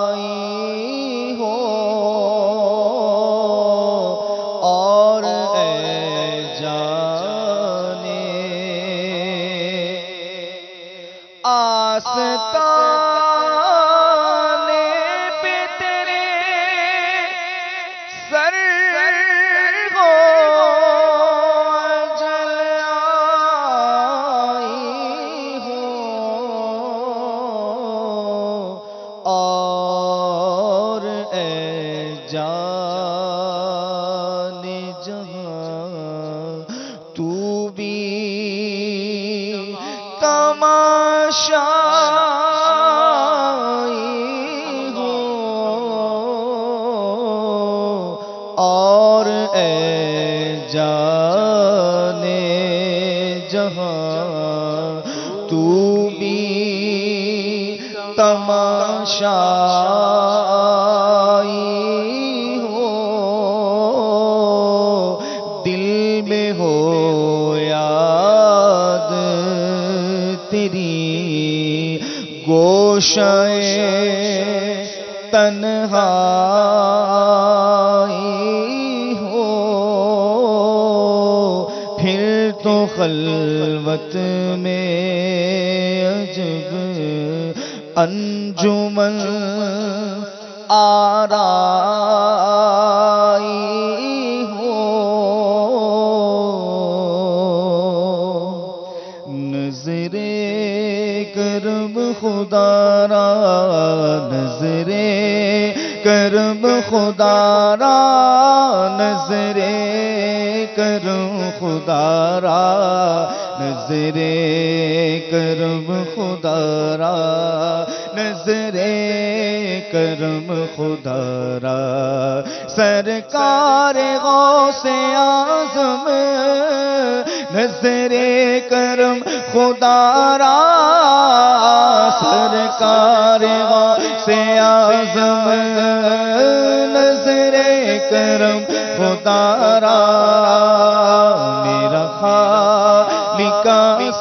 تماشائی ہو اور اے جانے آستانے پہ تیرے سر ہو جل آئی ہو اور اے جان جہاں تو بھی تماشائی ہو اور اے جان جہاں تو بھی تماشائی ہو دل میں ہو یاد تیری گوشائے تنہائی ہو پھر تو خلوت میں عجب انجمن آرائی ہو نظر کرم خدا را نظر کرم خدا را نظر کرم خدا را نظر کرم خدا را نظر کرم خدا را سرکار غوث اعظم نظر کرم خدا را سرکار غوث اعظم نظر کرم خدا را میرا خالق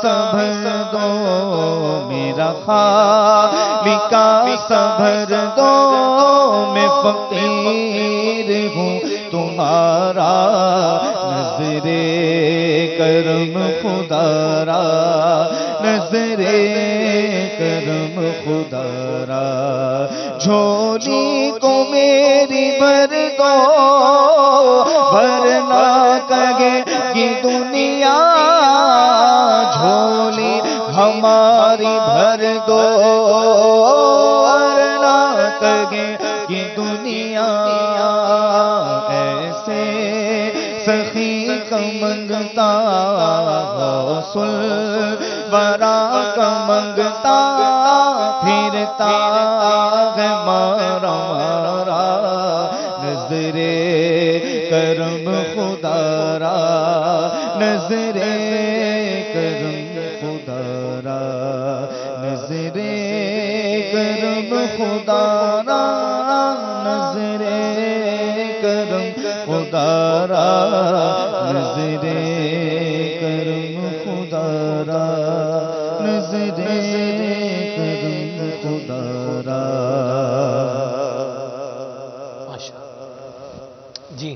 صبر دو میرا خالق صبر دو میں فقیر ہوں تمہارا نظر کرم خدا را نظر کرم خدا را جھولی کو میری بھر دو ورنہ کہے گی دنیا جھولی ہماری بھر دو ورنہ کہے گی دنیا ایسے سخی کا منگتا غوث الورا کا منگتا پھرتا ہے مارا مارا نظر کرم خدا را نظر کرم خدا را نظر کرم خدا را نظر کرم خدا را نظر کرم خدا را نظر کرم خدا را جی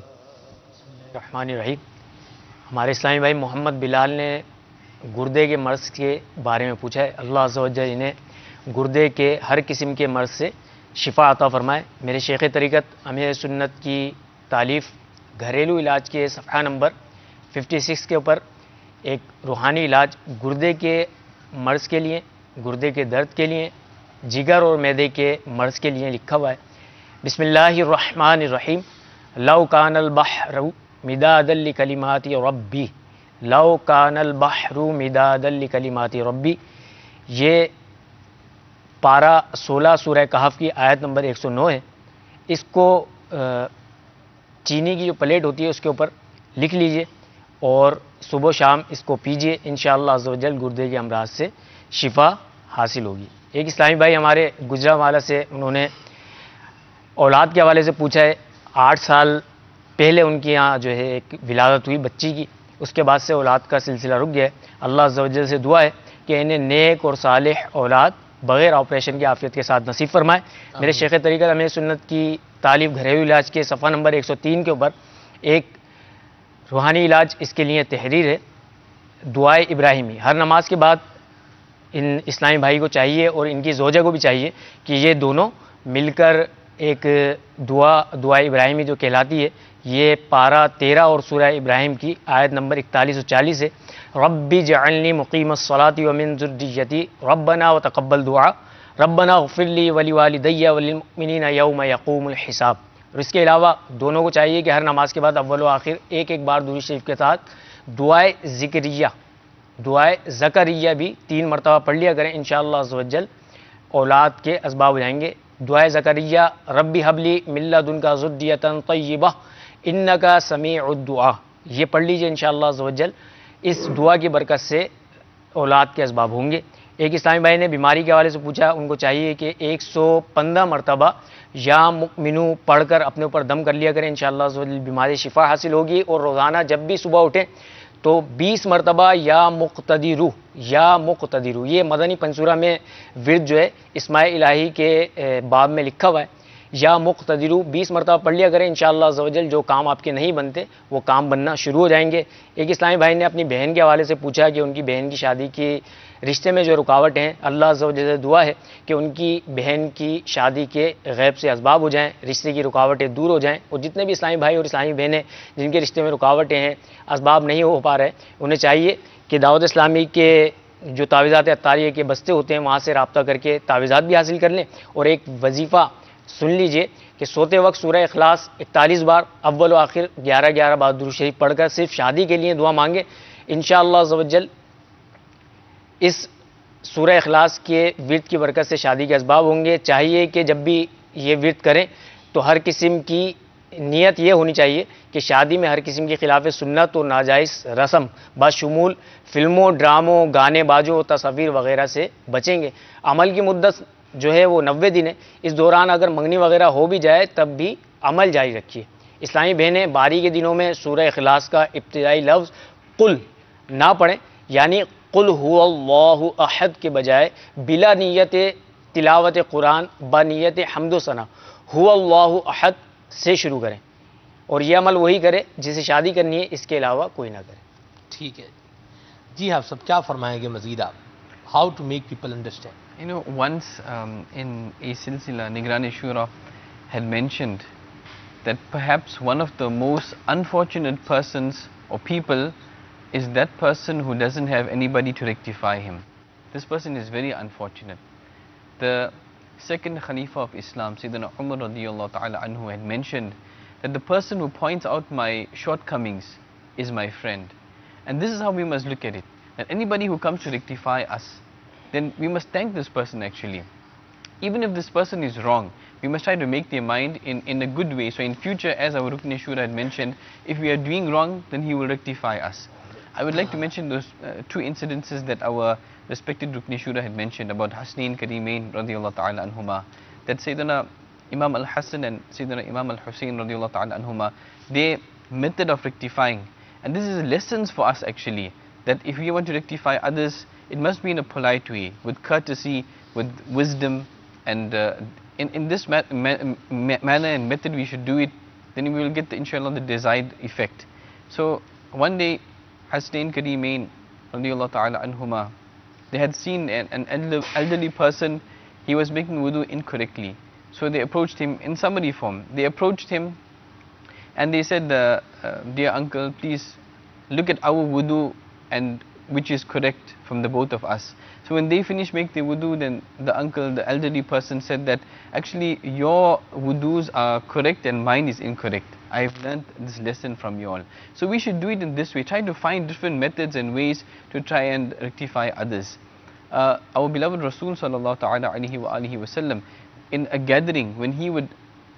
الرحمن الرحیم ہمارے اسلامی بھائی محمد بلال نے گردے کے مرض کے بارے میں پوچھا ہے اللہ عز و جل انہیں گردے کے ہر قسم کے مرض سے شفا عطا فرمائے میرے شیخ طریقت امیر سنت کی تالیف گھریلو علاج کے صفحہ نمبر 56 کے اوپر ایک روحانی علاج گردے کے مرض کے لیے گردے کے درد کے لیے جگر اور معدے کے مرض کے لیے لکھا ہوا ہے بسم اللہ الرحمن الرحیم لو کان البحر مدادا لکلمات ربی لو کان البحر مدادا لکلمات ربی یہ پارہ 16 سورہ کہف کی آیت نمبر 109 ہے اس کو چینی کی جو پلیٹ ہوتی ہے اس کے اوپر لکھ لیجئے اور صبح و شام اس کو پیجئے انشاءاللہ عز و جل گردے کے امراض سے شفا حاصل ہوگی ایک اسلامی بھائی ہمارے گجرانوالہ سے انہوں نے اولاد کے حوالے سے پوچھا ہے 8 سال پہلے ان کے یہاں جو ہے ایک ولادت ہوئی بچی کی اس کے بعد سے اولاد کا سلسلہ رک گیا ہے اللہ عز و جل سے دعا ہے کہ انہیں نیک اور صالح اولاد بغیر آپریشن کے عافیت کے ساتھ نصیب فرمائے۔ میرے شیخ طریقت امیر سنت کی تعلیف گھریلو علاج کے صفحہ نمبر 103 کے اوپر ایک روحانی علاج اس کے لیے تحریر ہے، دعائے ابراہیمی۔ ہر نماز کے بعد ان اسلامی بھائی کو چاہیے اور ان کی زوجہ کو بھی چاہیے کہ یہ دونوں مل کر ایک دعائے ابراہیمی جو کہلاتی ہے، یہ پارہ 13 اور سورہ ابراہیم کی آیت نمبر 41 و 40 ہے۔ رب جعلنی مقیم الصلاۃ ومن ذریتی ربنا وتقبل دعا ربنا اغفر لی ولوالدی وللمؤمنین یوم یقوم الحساب۔ اور اس کے علاوہ دونوں کو چاہیے کہ ہر نماز کے بعد اول و آخر ایک بار درود شریف کے ساتھ دعائے ذکریہ، دعائے زکریہ بھی 3 مرتبہ پڑھ لیا کریں، انشاءاللہ عز و جل اولاد کے اسباب ہو جائیں گے۔ دعائے زکریہ ربی حبلی من لدنک ذریۃ طیبہ انک سمیع الدعاء، یہ پڑھ لیجئے انشاءاللہ عز و جل، اس دعا کی برکت سے اولاد کے اسباب ہوں گے۔ ایک اسلامی بھائی نے بیماری کے حوالے سے پوچھا، ان کو چاہیے کہ 115 مرتبہ یا مؤمنو پڑھ کر اپنے اوپر دم کر لیا کریں، انشاءاللہ عز و جل بیماری شفا حاصل ہوگی۔ اور روزانہ جب بھی صبح اٹھیں تو 20 مرتبہ یا مقتدرو، یہ مدنی پنصورہ میں ورد جو ہے اسماء الہی کے باب میں لکھا ہوا ہے، یا مقتدرو 20 مرتبہ پڑھ لیا کریں، انشاءاللہ عز و جل جو کام آپ کے نہیں بنتے وہ کام بننا شروع ہو جائیں گے۔ ایک اسلامی بھائی نے اپنی بہن کے حوالے سے پوچھا کہ ان کی بہن کی شادی کی رشتے میں جو رکاوٹ ہیں، اللہ عز و جل سے دعا ہے کہ ان کی بہن کی شادی کے غیب سے اسباب ہو جائیں، رشتے کی رکاوٹیں دور ہو جائیں، اور جتنے بھی اسلامی بھائی اور اسلامی بہنیں جن کے رشتے میں رکاوٹیں ہیں، اسباب نہیں ہو پا رہے، انہیں چاہیے کہ دعوت اسلامی کے جو تعویذات عطاریہ کے بستے ہوتے ہیں وہاں سے رابطہ کر کے تعویذات بھی حاصل کر لیں، اور ایک وظیفہ سن لیجئے کہ سوتے وقت سورہ اخلاص 41 بار اول و آخر 11 بار درود شریف پڑھ کر صرف شادی کے لیے دعا مانگے، انشاءاللہ عز و جل اس سورہ اخلاص کے ورد کی برکت سے شادی کے اسباب ہوں گے۔ چاہیے کہ جب بھی یہ ورد کریں تو ہر قسم کی نیت یہ ہونی چاہیے کہ شادی میں ہر قسم کی خلاف سنت اور ناجائز رسم بشمول فلموں، ڈراموں، گانے بازوں، تصاویر وغیرہ سے بچیں گے۔ عمل کی مدت جو ہے وہ 90 دن ہے، اس دوران اگر منگنی وغیرہ ہو بھی جائے تب بھی عمل جاری رکھیے۔ اسلامی بہنیں باری کے دنوں میں سورہ اخلاص کا ابتدائی لفظ قل نہ پڑھیں، یعنی قل هو اللہ احد کے بجائے بلا نیت تلاوت قرآن با نیت حمد و ثنا هو اللہ احد سے شروع کریں، اور یہ عمل وہی کرے جسے شادی کرنی ہے، اس کے علاوہ کوئی نہ کرے۔ ٹھیک ہے جی، آپ سب کیا فرمائیں گے مزید؟ آپ how to make people understand? You know, once in a silsila, Nigrani Shura had mentioned that perhaps one of the most unfortunate persons or people is that person who doesn't have anybody to rectify him. This person is very unfortunate. The second Khalifa of Islam, Sayyidina Umar radiyallahu ta'ala anhu, had mentioned that the person who points out my shortcomings is my friend. And this is how we must look at it, that anybody who comes to rectify us, then we must thank this person actually. Even if this person is wrong, we must try to make their mind in a good way. So in future, as our Rukn Shura had mentioned, if we are doing wrong, then he will rectify us. I would like to mention those two incidences that our respected Rukn Shura had mentioned about Hasnain Karimain radiyallahu ta'ala anhuma, that Sayyidina Imam al-Hassan and Sayyidina Imam al-Hussein radiyallahu ta'ala anhuma, their method of rectifying. And this is lessons for us actually, that if we want to rectify others, it must be in a polite way, with courtesy, with wisdom, and in this manner and method we should do it, then we will get inshallah the desired effect. So one day Hasnain Karimain radiyallahu ta'ala anhuma, they had seen an elderly person, he was making wudu incorrectly. So they approached him in summary form. They approached him and they said, dear uncle, please look at our wudu and which is correct from the both of us. So when they finished making the wudu, then the uncle, the elderly person, said that actually your wudus are correct and mine is incorrect. I have learned this lesson from you all. So we should do it in this way, try to find different methods and ways to try and rectify others. Our beloved Rasul sallallahu ta'ala alayhi wa alihi wa sallam, in a gathering, when he would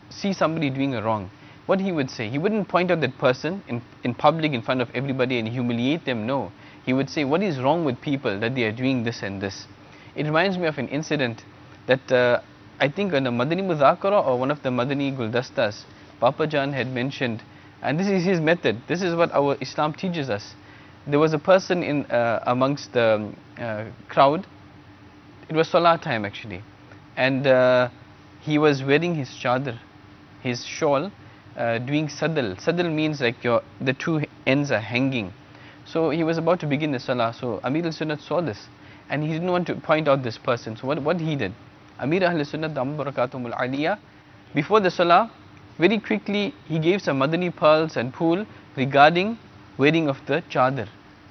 see somebody doing a wrong, what he would say, he wouldn't point out that person in public in front of everybody and humiliate them, no. He would say, what is wrong with people that they are doing this and this? It reminds me of an incident that I think on a Madani Mudhakara or one of the Madani Guldastas, Papa Jan had mentioned, and this is his method, this is what our Islam teaches us. There was a person in amongst the crowd. It was salah time actually, and he was wearing his chadar, his shawl, doing sadal. Sadal means like the two ends are hanging. So he was about to begin the salah. So Amir al-Sunnat saw this, and he didn't want to point out this person. So what he did, Amir al-Sunnat Barakatuhumul Aliyah, before the salah, very quickly he gave some Madani pearls and pool regarding wearing of the chadar,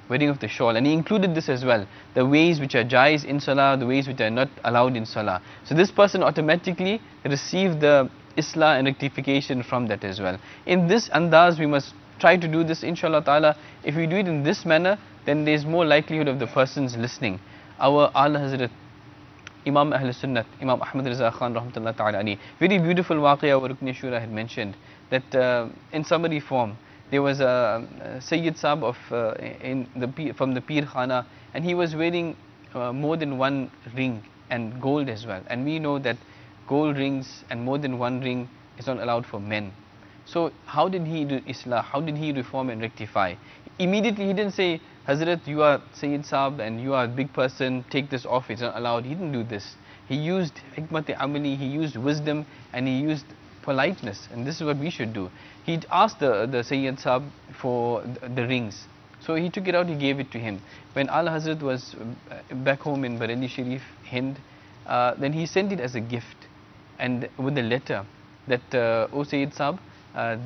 wearing of the shawl, and he included this as well, the ways which are jais in salah, the ways which are not allowed in salah. So this person automatically received the islah and rectification from that as well. In this andaz we must try to do this, inshallah ta'ala. If we do it in this manner, then there is more likelihood of the persons listening. Our Ala Hazrat Imam Ahl Sunnat, Imam Ahmad Riza Khan rahmatullah ta'ala alayhi, very beautiful waqia where Rukn Shura had mentioned that in summary form, there was a Sayyid Saab from the Pir Khana, and he was wearing more than one ring and gold as well. And we know that gold rings and more than one ring is not allowed for men. So how did he do Islah? How did he reform and rectify? Immediately he didn't say, Hazrat, you are Sayyid Saab and you are a big person, take this off, it's not allowed. He didn't do this. He used hikmat-e-amali, he used wisdom, and he used politeness, and this is what we should do. He asked the Sayyid Saab for the rings. So he took it out, he gave it to him. When Ala Hazrat was back home in Bareilly Sharif, Hind, then he sent it as a gift, and with a letter that, O Sayyid Saab,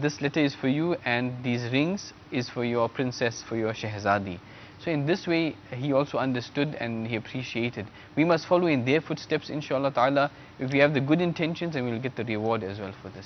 this letter is for you, and these rings is for your princess, for your Shehzadi. So in this way he also understood and he appreciated. We must follow in their footsteps, inshallah ta'ala, if we have the good intentions, and we will get the reward as well for this.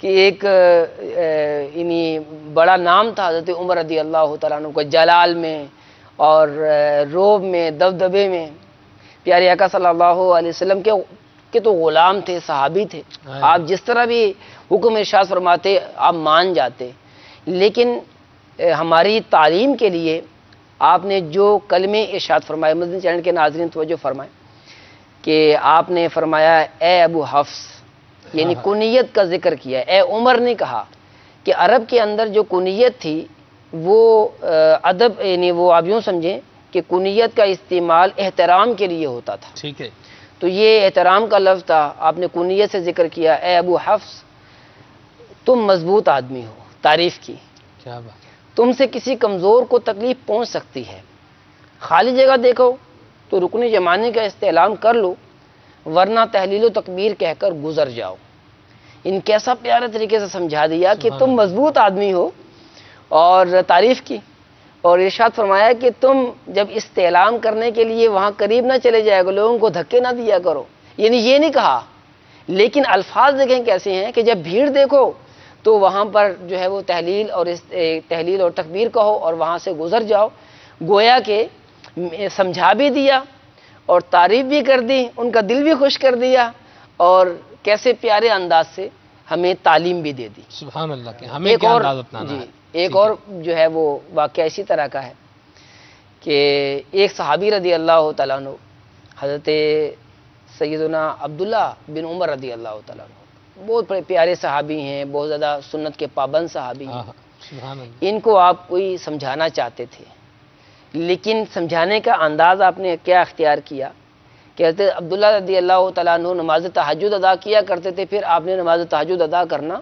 کہ ایک یعنی بڑا نام تھا حضرت عمر رضی اللہ تعالیٰ عنہ کو، جلال میں اور روب میں، دبدبے میں. پیارے آقا صلی اللہ علیہ وسلم کے تو غلام تھے، صحابی تھے. آپ جس طرح بھی حکم ارشاد فرماتے آپ مان جاتے. لیکن ہماری تعلیم کے لیے آپ نے جو کلمے ارشاد فرمائے، مدنی چینل کے ناظرین توجہ فرمائیں کہ آپ نے فرمایا اے ابو حفص، یعنی کنیت کا ذکر کیا. اے عمر نے کہا کہ عرب کے اندر جو کنیت تھی وہ ادب، یعنی وہ آپ یوں سمجھیں کہ کنیت کا استعمال احترام کے لیے ہوتا تھا. ٹھیک ہے. تو یہ احترام کا لفظ تھا، آپ نے کنیت سے ذکر کیا. اے ابو حفص تم مضبوط آدمی ہو، تعریف کی. کیا بات. تم سے کسی کمزور کو تکلیف پہنچ سکتی ہے، خالی جگہ دیکھو تو رکن جمانے کا استعلام کر لو، ورنہ تحلیل و تکبیر کہہ کر گزر جاؤ. ان کیسا پیارے طریقے سے سمجھا دیا کہ تم مضبوط آدمی ہو اور تعریف کی. اور ارشاد فرمایا کہ تم جب استعلام کرنے کے لیے وہاں قریب نہ چلے جائے گا، لوگوں کو دھکے نہ دیا کرو. یعنی یہ نہیں کہا، لیکن الفاظ دیکھیں کیسے ہیں کہ جب بھیڑ دیکھو تو وہاں پر جو ہے وہ تحلیل اور تکبیر کہو اور وہاں سے گزر جاؤ. گویا کہ سمجھا بھی دیا اور تعریف بھی کر دی، ان کا دل بھی خوش کر دیا، اور کیسے پیارے انداز سے ہمیں تعلیم بھی دے دی. سبحان اللہ. کہ ہمیں کیا انداز اپنانا ہے. ایک اور جو ہے وہ واقعہ اسی طرح کا ہے کہ ایک صحابی رضی اللہ تعالیٰ عنہ، حضرت سیدنا عبداللہ بن عمر رضی اللہ تعالیٰ عنہ، بہت بڑے پیارے صحابی ہیں، بہت زیادہ سنت کے پابند صحابی ہیں. ان کو آپ کوئی سمجھانا چاہتے تھے، لیکن سمجھانے کا انداز آپ نے کیا اختیار کیا کہ حضرت عبداللہ رضی اللہ تعالیٰ عنہ نماز تہجد ادا کیا کرتے تھے، پھر آپ نے نماز تہجد ادا کرنا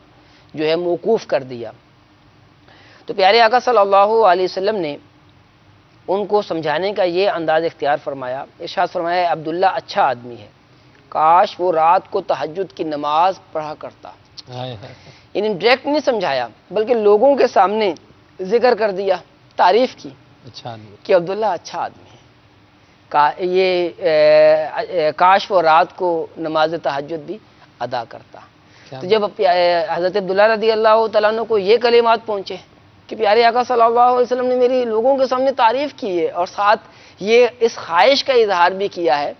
جو ہے موقوف کر دیا. تو پیارے آقا صلی اللہ علیہ وسلم نے ان کو سمجھانے کا یہ انداز اختیار فرمایا. ارشاد فرمایا عبداللہ اچھا آدمی ہے، کاش وہ رات کو تہجد کی نماز پڑھا کرتا. یعنی ڈائریکٹ نہیں سمجھایا بلکہ لوگوں کے سامنے ذکر کر دیا، تعریف کی کہ عبداللہ اچھا آدمی ہے، یہ کاش وہ رات کو نماز تہجد بھی ادا کرتا. تو جب حضرت عبداللہ رضی اللہ تعالیٰ عنہ کو یہ کلمات پہنچے کہ پیارے آقا صلی اللہ علیہ وسلم نے میری لوگوں کے سامنے تعریف کی ہے اور ساتھ یہ اس خواہش کا اظہار بھی کیا ہے،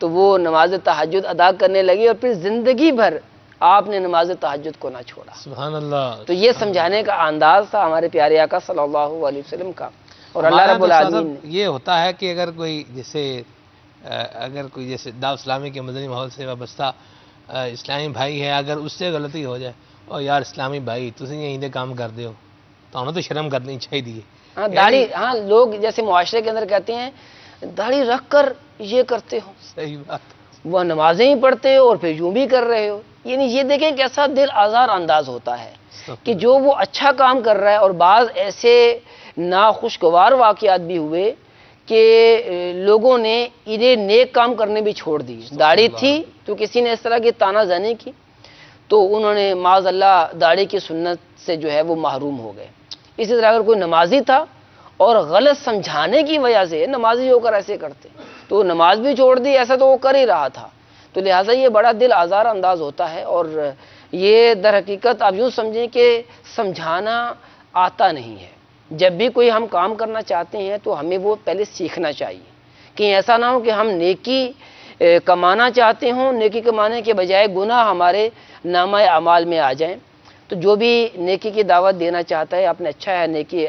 تو وہ نماز تہجد ادا کرنے لگے اور پھر زندگی بھر آپ نے نماز تہجد کو نہ چھوڑا. سبحان اللہ. تو یہ سمجھانے کا انداز تھا ہمارے پیارے آقا صلی اللہ علیہ وسلم کا. اور اللہ رب العالمین یہ ہوتا ہے کہ اگر کوئی جیسے دعوت اسلامی کے مدنی ماحول سے وابستہ اسلامی بھائی ہے، اگر اس سے غلطی ہو جائے، اور یار اسلامی بھائی تسی یہی کام کر دے ہو، تو انہوں تو شرم کرنی چاہیے. داڑھی، ہاں لوگ جیسے معاشرے کے اندر کہتے ہیں داڑھی رکھ کر یہ کرتے ہو، صحیح بات، وہ نمازیں ہی پڑھتے ہو اور پھر یوں بھی کر رہے ہو. یعنی یہ دیکھیں کیسا دل آزار انداز ہوتا ہے کہ جو وہ اچھا کام کر رہا ہے، اور بعض ایسے ناخوشگوار واقعات بھی ہوئے کہ لوگوں نے انہیں نیک کام کرنے بھی چھوڑ دی. داڑھی تھی تو کسی نے اس طرح کی تانا زنی کی تو انہوں نے معاذ اللہ داڑھی کی سنت سے جو ہے وہ محروم ہو گئے. اسی طرح اگر کوئی نمازی تھا اور غلط سمجھانے کی وجہ سے نمازی ہو کر ایسے کرتے تو نماز بھی چھوڑ دی، ایسا تو وہ کر ہی رہا تھا. تو لہٰذا یہ بڑا دل آزار انداز ہوتا ہے، اور یہ در حقیقت آپ یوں سمجھیں کہ سمجھانا آتا نہیں ہے. جب بھی کوئی ہم کام کرنا چاہتے ہیں تو ہمیں وہ پہلے سیکھنا چاہیے. کہیں ایسا نہ ہو کہ ہم نیکی کمانا چاہتے ہوں، نیکی کمانے کے بجائے گناہ ہمارے نامہ اعمال میں آ جائیں. تو جو بھی نیکی کی دعوت دینا چاہتا ہے، آپ نے اچھا ہے نیکی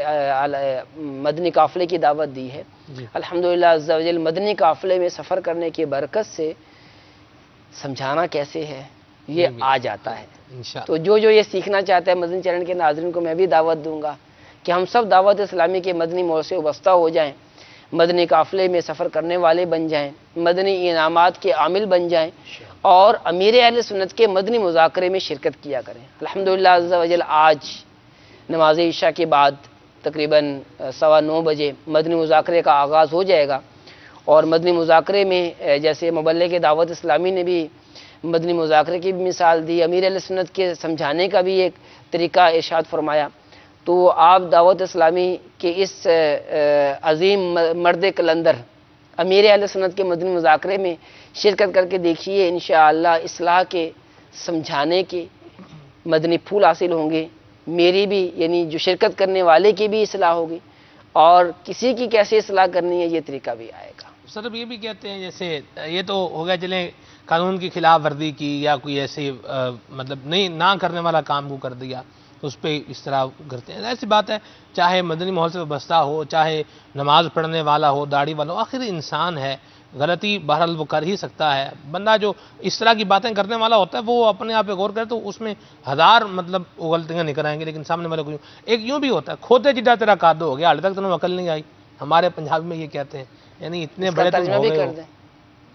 مدنی قافلے کی دعوت دی ہے. الحمدللہ عز و جل مدنی قافلے میں سفر کرنے کی برکت سے سمجھانا کیسے ہے یہ آ جاتا ہے. تو جو یہ سیکھنا چاہتا ہے مدنی چینل کے ناظرین کو میں بھی دعوت دوں گا کہ ہم سب دعوت اسلامی کے مدنی موضوع سے وابستہ ہو جائیں، مدنی قافلے میں سفر کرنے والے بن جائیں، مدنی انعامات کے عامل بن جائیں، اور امیر اہل سنت کے مدنی مذاکرے میں شرکت کیا کریں. الحمدللہ عز و جل آج نماز عشاء کے بعد تقریباً 9:15 بجے مدنی مذاکرے کا آغاز ہو جائے گا. اور مدنی مذاکرے میں جیسے مبلغ دعوت اسلامی نے بھی مدنی مذاکرے کی بھی مثال دی، امیر اہل سنت کے سمجھانے کا بھی ایک طریقہ ارشاد فرمایا. تو آپ دعوت اسلامی کے اس عظیم مرد کلندر امیر اہل سنت کے مدنی مذاکرے میں شرکت کر کے دیکھیے، انشاءاللہ اصلاح کے، سمجھانے کے مدنی پھول حاصل ہوں گے، میری بھی یعنی جو شرکت کرنے والے کی بھی اصلاح ہوگی، اور کسی کی کیسے اصلاح کرنی ہے یہ طریقہ بھی آئے گا۔ سر اب یہ بھی کہتے ہیں جیسے یہ تو ہو گیا چلیں قانون کی خلاف ورزی کی یا کوئی ایسے مطلب نہیں نہ کرنے والا کام کو کر دیا تو اس پہ اس طرح کرتے ہیں، ایسی بات ہے چاہے مدنی ماحول سے وابستہ ہو، چاہے نماز پڑھنے والا ہو، داڑھی والا ہو، آخر انسان ہے، غلطی بہرحال وہ کر ہی سکتا ہے۔ بندہ جو اس طرح کی باتیں کرنے والا ہوتا ہے وہ اپنے آپ پہ غور کرے تو اس میں ہزار مطلب غلطیاں نکل آئیں گی، لیکن سامنے والے کو ایک یوں بھی ہوتا ہے کھوتے جدہ تیرا قد ہو گیا، حال تک تمہیں عقل نہیں آئی، ہمارے پنجاب میں یہ کہتے ہیں، یعنی اتنے بڑے تم ہو گئے ہو،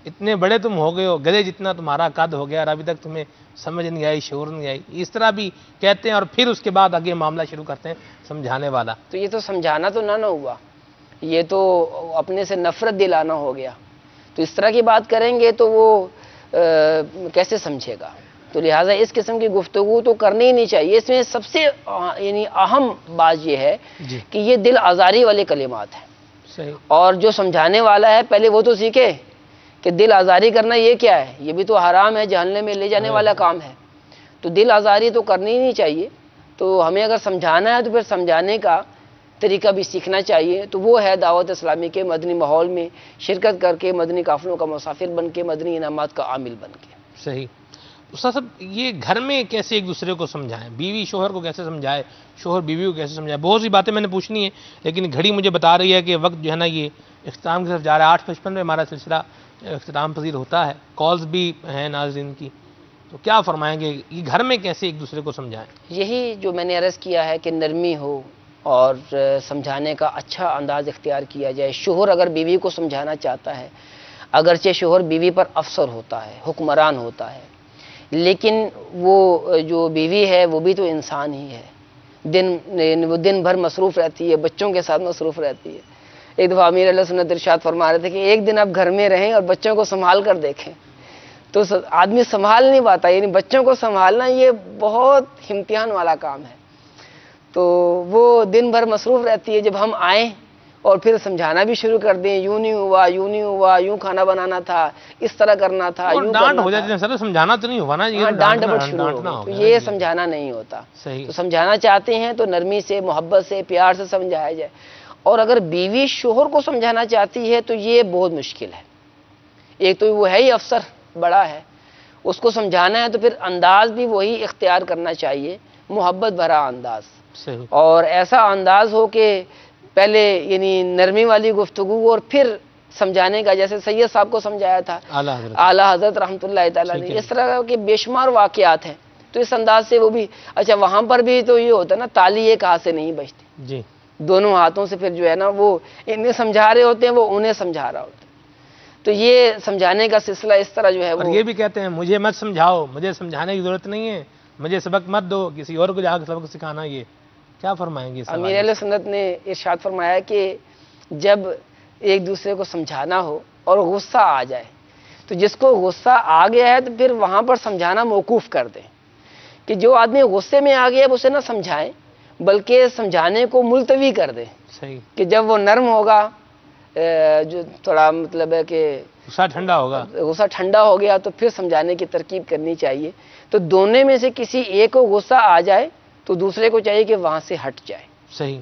اتنے بڑے تم ہو گئے ہو، گدھے جتنا تمہارا قد ہو گیا اور ابھی تک تمہیں سمجھ نہیں آئی، شعور نہیں آئی، اس طرح بھی کہتے ہیں اور پھر اس کے بعد آگے معاملہ شروع کرتے ہیں سمجھانے والا۔ تو یہ تو سمجھانا تو نہ ہوا، یہ تو اپنے سے نفرت دلانا ہو گیا، تو اس طرح کی بات کریں گے تو وہ کیسے سمجھے گا؟ تو لہٰذا اس قسم کی گفتگو تو کرنی ہی نہیں چاہیے۔ اس میں سب سے یعنی اہم بات یہ ہے کہ یہ دل آزاری والے کلمات ہیں، اور جو سمجھانے والا ہے پہلے وہ تو سیکھے کہ دل آزاری کرنا یہ کیا ہے، یہ بھی تو حرام ہے، جہنم میں لے جانے والا کام ہے، تو دل آزاری تو کرنی ہی نہیں چاہیے۔ تو ہمیں اگر سمجھانا ہے تو پھر سمجھانے کا طریقہ بھی سیکھنا چاہیے، تو وہ ہے دعوت اسلامی کے مدنی ماحول میں شرکت کر کے، مدنی قافلوں کا مسافر بن کے، مدنی انعامات کا عامل بن کے۔ صحیح۔ استاد صاحب یہ گھر میں کیسے ایک دوسرے کو سمجھائیں، بیوی شوہر کو کیسے سمجھائے، شوہر بیوی کو کیسے سمجھائے، بہت سی باتیں میں نے پوچھنی ہے لیکن گھڑی مجھے بتا رہی ہے کہ وقت جو ہے نا یہ اختتام کی طرف جا رہا ہے، 8:55 میں ہمارا سلسلہ اختتام پذیر ہوتا ہے، کالز بھی ہیں ناظرین کی، تو کیا فرمائیں گے یہ گھر میں کیسے ایک دوسرے کو سمجھائیں؟ یہی جو میں نے عرض کیا ہے کہ نرمی ہو اور سمجھانے کا اچھا انداز اختیار کیا جائے۔ شوہر اگر بیوی کو سمجھانا چاہتا ہے، اگرچہ شوہر بیوی پر افسر ہوتا ہے، حکمران ہوتا ہے، لیکن وہ جو بیوی ہے وہ بھی تو انسان ہی ہے، وہ دن بھر مصروف رہتی ہے، بچوں کے ساتھ مصروف رہتی ہے۔ ایک دفعہ امیر علیہ سنت ارشاد فرما رہے تھے کہ ایک دن آپ گھر میں رہیں اور بچوں کو سنبھال کر دیکھیں، تو آدمی سنبھال نہیں پاتا، یعنی بچوں کو سنبھالنا یہ بہت امتحان والا کام ہے۔ تو وہ دن بھر مصروف رہتی ہے، جب ہم آئیں اور پھر سمجھانا بھی شروع کر دیں، یوں نہیں ہوا، یوں نہیں ہوا، یوں کھانا بنانا تھا، اس طرح کرنا تھا، یوں ڈانٹ ہو جاتی ہے سر، سمجھانا تو نہیں ہوا نا، یہ ڈانٹ ڈپٹ شروع ہو، تو یہ سمجھانا نہیں ہوتا۔ تو سمجھانا چاہتے ہیں تو نرمی سے، محبت سے، پیار سے سمجھایا جائے، اور اگر بیوی شوہر کو سمجھانا چاہتی ہے تو یہ بہت مشکل ہے۔ ایک تو وہ ہے ہی افسر بڑا ہے، اس کو سمجھانا ہے تو پھر انداز بھی وہی اختیار کرنا چاہیے، محبت بھرا انداز، اور ایسا انداز ہو کہ پہلے یعنی نرمی والی گفتگو اور پھر سمجھانے کا، جیسے سید صاحب کو سمجھایا تھا اعلیٰ حضرت رحمۃ اللہ تعالیٰ نے، اس طرح کے بے شمار واقعات ہیں، تو اس انداز سے وہ بھی اچھا وہاں پر بھی تو یہ ہوتا ہے نا، تالی ایک ہاتھ سے نہیں بجتی، جی دونوں ہاتھوں سے پھر جو ہے نا وہ انہیں سمجھا رہے ہوتے ہیں، وہ انہیں سمجھا رہا ہوتا ہے، تو یہ سمجھانے کا سلسلہ اس طرح جو ہے اور یہ بھی کہتے ہیں مجھے مت سمجھاؤ، مجھے سمجھانے کی ضرورت نہیں ہے، مجھے سبق مت دو، کسی اور کو جا کے سبق سکھانا، یہ کیا فرمائیں گے؟ امیر اہل سنت نے ارشاد فرمایا کہ جب ایک دوسرے کو سمجھانا ہو اور غصہ آ جائے تو جس کو غصہ آ گیا ہے تو پھر وہاں پر سمجھانا موقوف کر دیں، کہ جو آدمی غصے میں آ گیا ہے اسے نہ سمجھائیں بلکہ سمجھانے کو ملتوی کر دیں، کہ جب وہ نرم ہوگا، جو تھوڑا مطلب ہے کہ غصہ ٹھنڈا ہوگا، غصہ ٹھنڈا ہو گیا تو پھر سمجھانے کی ترکیب کرنی چاہیے، تو دونوں میں سے کسی ایک کو غصہ آ جائے تو دوسرے کو چاہیے کہ وہاں سے ہٹ جائے، صحیح،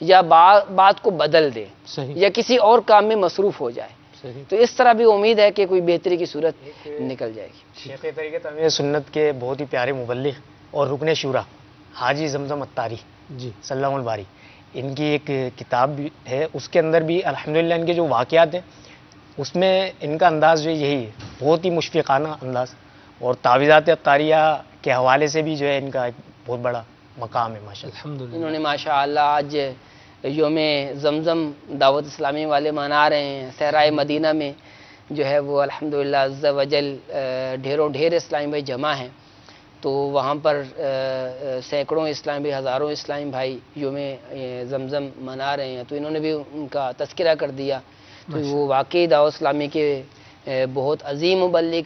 یا بات کو بدل دے، صحیح، یا کسی اور کام میں مصروف ہو جائے، صحیح، تو اس طرح بھی امید ہے کہ کوئی بہتری کی صورت نکل جائے گی۔ شیخ طریقت امیر سنت کے بہت ہی پیارے مبلغ اور رکن شورا حاجی زمزم اتاری جی صلی اللہ علیہ الباری، ان کی ایک کتاب بھی ہے، اس کے اندر بھی الحمدللہ ان کے جو واقعات ہیں اس میں ان کا انداز جو یہی ہے، بہت ہی مشفقانہ انداز، اور تعویذات اتاریہ کے حوالے سے بھی جو ہے ان کا ایک بہت بڑا مقام ہے ماشاءاللہ۔ انہوں نے ماشاءاللہ آج یوم زمزم دعوت اسلامی والے منا رہے ہیں، صحرائے مدینہ میں جو ہے وہ الحمدللہ عز و جل ڈھیر اسلامی بھائی جمع ہیں، تو وہاں پر سینکڑوں اسلامی بھائی، ہزاروں اسلامی بھائی یوم زمزم منا رہے ہیں، تو انہوں نے بھی ان کا تذکرہ کر دیا، تو وہ واقعی دعوت اسلامی کے بہت عظیم مبلغ،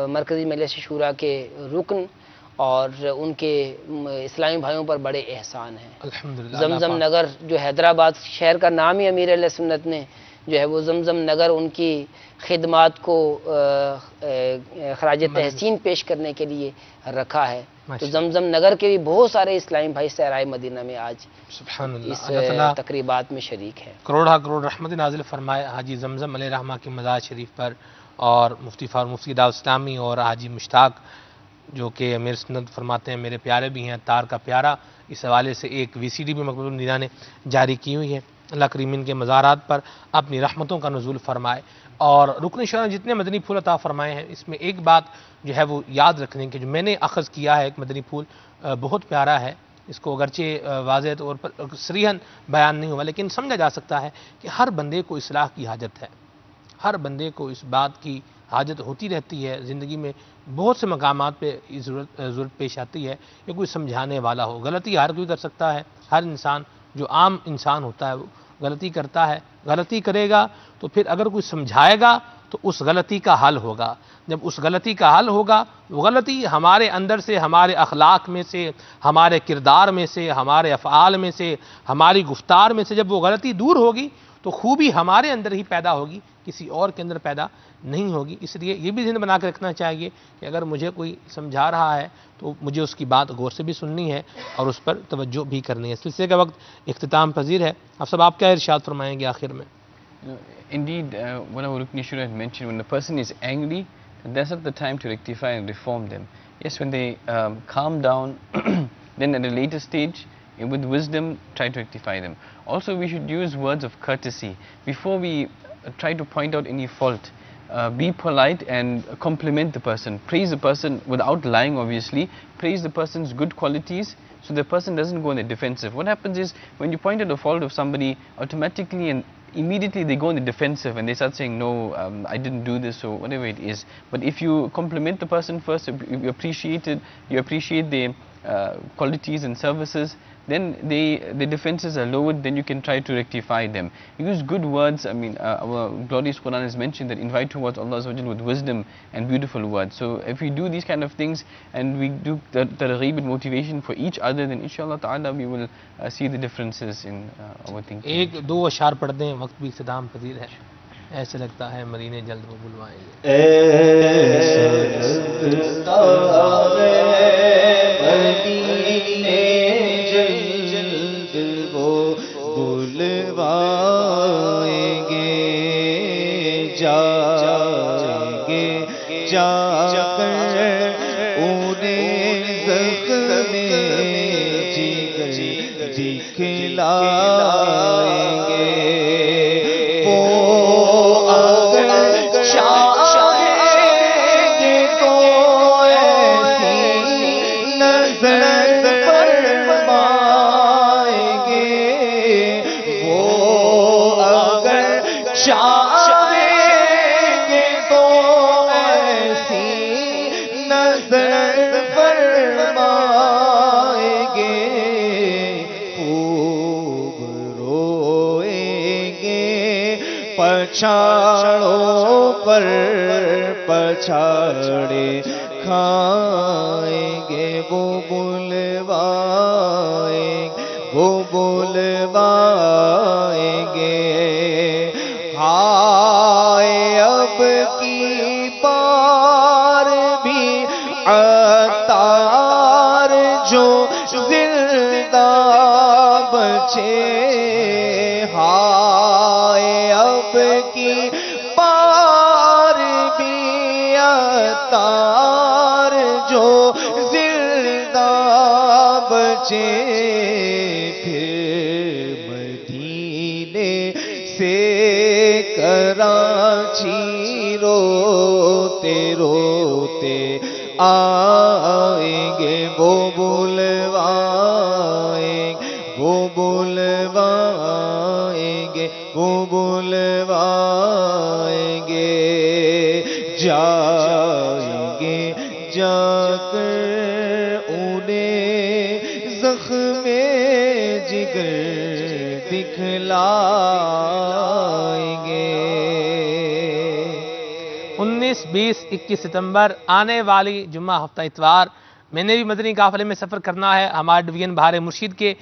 مرکزی مجلس شورا کے رکن، اور ان کے اسلامی بھائیوں پر بڑے احسان ہیں۔ زمزم نگر جو حیدرآباد شہر کا نام ہی امیر علیہ سنت نے جو ہے وہ زمزم نگر ان کی خدمات کو خراج تحسین پیش کرنے کے لیے رکھا ہے، تو زمزم نگر کے بھی بہت سارے اسلامی بھائی صحرائے مدینہ میں آج سبحان اللہ، اس اللہ تعالیٰ تقریبات میں شریک ہیں۔ کروڑ رحمت نازل فرمائے حاجی زمزم علیہ رحمہ کی مزار شریف پر، اور مفتی فاروق مفتی دعوت اسلامی اور حاجی مشتاق جو کہ امیر سنت فرماتے ہیں میرے پیارے بھی ہیں، تار کا پیارا، اس حوالے سے ایک VCD بھی مقبول المدینہ نے جاری کی ہوئی ہے۔ اللہ کریم ان کے مزارات پر اپنی رحمتوں کا نزول فرمائے، اور رکن شورا جتنے مدنی پھول عطا فرمائے ہیں، اس میں ایک بات جو ہے وہ یاد رکھنے کے جو میں نے اخذ کیا ہے، ایک مدنی پھول بہت پیارا ہے، اس کو اگرچہ واضح طور پر صریحاً بیان نہیں ہوا لیکن سمجھا جا سکتا ہے کہ ہر بندے کو اصلاح کی حاجت ہے، ہر بندے کو اس بات کی حاجت ہوتی رہتی ہے، زندگی میں بہت سے مقامات پہ ضرورت پیش آتی ہے کہ کوئی سمجھانے والا ہو۔ غلطی ہر کوئی کر سکتا ہے، ہر انسان جو عام انسان ہوتا ہے وہ غلطی کرتا ہے، غلطی کرے گا تو پھر اگر کوئی سمجھائے گا تو اس غلطی کا حل ہوگا، جب اس غلطی کا حل ہوگا، وہ غلطی ہمارے اندر سے، ہمارے اخلاق میں سے، ہمارے کردار میں سے، ہمارے افعال میں سے، ہماری گفتار میں سے جب وہ غلطی دور ہوگی تو خوبی ہمارے اندر ہی پیدا ہوگی، کسی اور کے اندر پیدا نہیں ہوگی۔ اس لیے یہ بھی ذہن بنا کے رکھنا چاہیے کہ اگر مجھے کوئی سمجھا رہا ہے تو مجھے اس کی بات غور سے بھی سننی ہے اور اس پر توجہ بھی کرنی ہے۔ سلسلے کا وقت اختتام پذیر ہے، آپ کیا ارشاد فرمائیں گے آخر میں؟ Indeed, what our Rukni Shura had mentioned, when the person is angry, that's not the time to rectify and reform them. Yes, when they calm down, then at a later stage, with wisdom, try to rectify them. Also, we should use words of courtesy. Before we try to point out any fault, be polite and compliment the person. Praise the person without lying, obviously. Praise the person's good qualities, so the person doesn't go on the defensive. What happens is, when you point out the fault of somebody, automatically and immediately they go on the defensive and they start saying, no, I didn't do this, or whatever it is. But if you compliment the person first, you appreciate their qualities and services, then the defenses are lowered, then you can try to rectify them. Use good words. I mean, our glorious Quran has mentioned that invite towards Allah Azza wa Jalla with wisdom and beautiful words. So if we do these kind of things and we do the targheeb and motivation for each other, then inshallah ta'ala we will see the differences in our thinking. ایک دو اشعار پڑھ دیں، وقت بھی اختتام پذیر ہے۔ ایسے لگتا ہے مدینے جلد وہ بلوائیں گے، پچھاڑوں پر پچھاڑے کھائیں گے، وہ بلوائیں گے، ہائے اب کی بار بھی عطار جو زندہ بچے، کی بار بھی عطار جو زندہ بچے، پھر مدینے سے کراچی روتے روتے آئیں گے، وہ بلوائیں گے، جائیں گے جا کر انہیں زخم جگر دکھلائیں گے۔ 19، 20، 21 ستمبر آنے والی جمعہ ہفتہ اتوار میں نے بھی مدنی قافلے میں سفر کرنا ہے. ہمارے ڈویژن بہار مرشید کے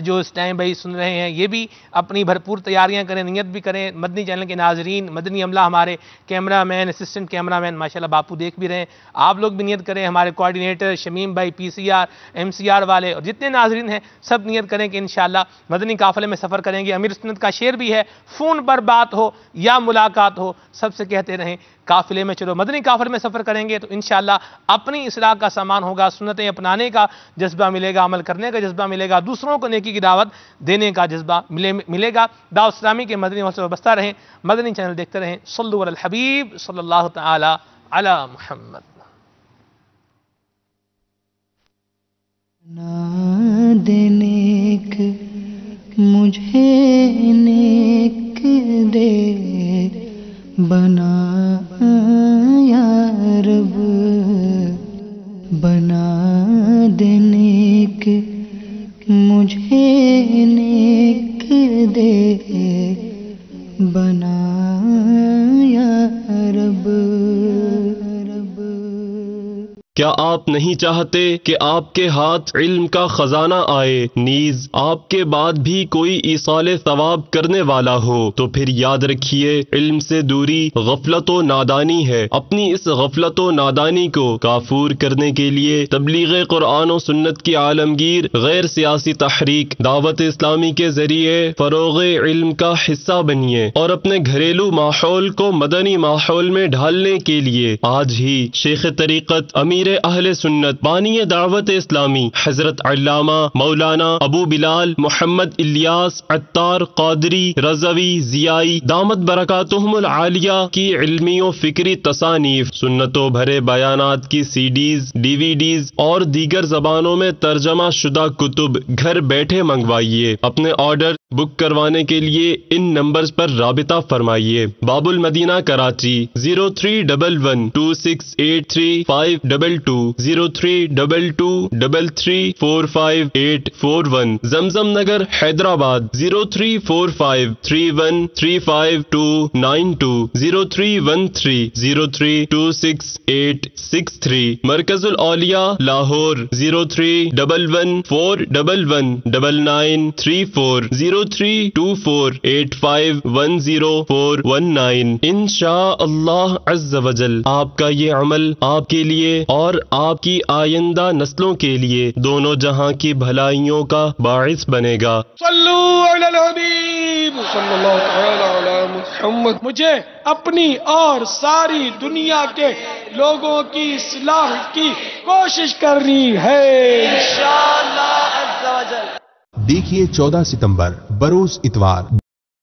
جو اس ٹائم بھائی سن رہے ہیں یہ بھی اپنی بھرپور تیاریاں کریں, نیت بھی کریں. مدنی چینل کے ناظرین, مدنی عملہ, ہمارے کیمرہ مین, اسسٹنٹ کیمرہ مین ماشاءاللہ باپو دیکھ بھی رہے ہیں, آپ لوگ بھی نیت کریں. ہمارے کوآرڈینیٹر شمیم بھائی, P C R, M C R والے اور جتنے ناظرین ہیں سب نیت کریں کہ انشاءاللہ مدنی قافلے میں سفر کریں گے. امیر سنت کا شعر بھی ہے, فون پر بات ہو یا ملاقات ہو سب سے کہتے رہیں قافلے میں چلو. مدنی قافلے میں سفر کریں گے تو انشاءاللہ اپنی اصلاح کا سامان ہوگا, سنتیں اپنانے کا جذبہ ملے گا, عمل کرنے کا جذبہ ملے گا, دوسروں کو نیکی کی دعوت دینے کا جذبہ ملے گا. دعوت اسلامی کے مدنی حوصلے وابستہ رہیں, مدنی چینل دیکھتے رہیں. صلو علی الحبیب صلی اللہ تعالی علی محمد. نیک مجھے نیک دے بنا یا رب, بنا دے نیک مجھے نیک دے بنا یا رب. کیا آپ نہیں چاہتے کہ آپ کے ہاتھ علم کا خزانہ آئے, نیز آپ کے بعد بھی کوئی ایصال ثواب کرنے والا ہو؟ تو پھر یاد رکھیے علم سے دوری غفلت و نادانی ہے. اپنی اس غفلت و نادانی کو کافور کرنے کے لیے تبلیغ قرآن و سنت کی عالمگیر غیر سیاسی تحریک دعوت اسلامی کے ذریعے فروغ علم کا حصہ بنیے اور اپنے گھریلو ماحول کو مدنی ماحول میں ڈھالنے کے لیے آج ہی شیخ طریقت امیر اہل سنت بانی دعوت اسلامی حضرت علامہ مولانا ابو بلال محمد الیاس عطار قادری رضوی ضیائی دامت برکاتہم العالیہ کی علمی و فکری تصانیف, سنتوں بھرے بیانات کی سی ڈیز, ڈی وی ڈیز اور دیگر زبانوں میں ترجمہ شدہ کتب گھر بیٹھے منگوائیے. اپنے آرڈر بک کروانے کے لیے ان نمبرز پر رابطہ فرمائیے. باب المدینہ کراچی 0311268352 0322334541. زمزم نگر حیدرآباد 0345313592 0313032686. مرکز الاولیاء لاہور 0311411934 0324851019. انشاء اللہ عز و جل آپ کا یہ عمل آپ کے لیے اور آپ کی آئندہ نسلوں کے لیے دونوں جہاں کی بھلائیوں کا باعث بنے گا. صلو علی الحبیب صلی اللہ تعالی علی محمد. مجھے اپنی اور ساری دنیا کے لوگوں کی اصلاح کی کوشش کرنی ہے انشاءاللہ عز و جل. دیکھیے 14 ستمبر بروز اتوار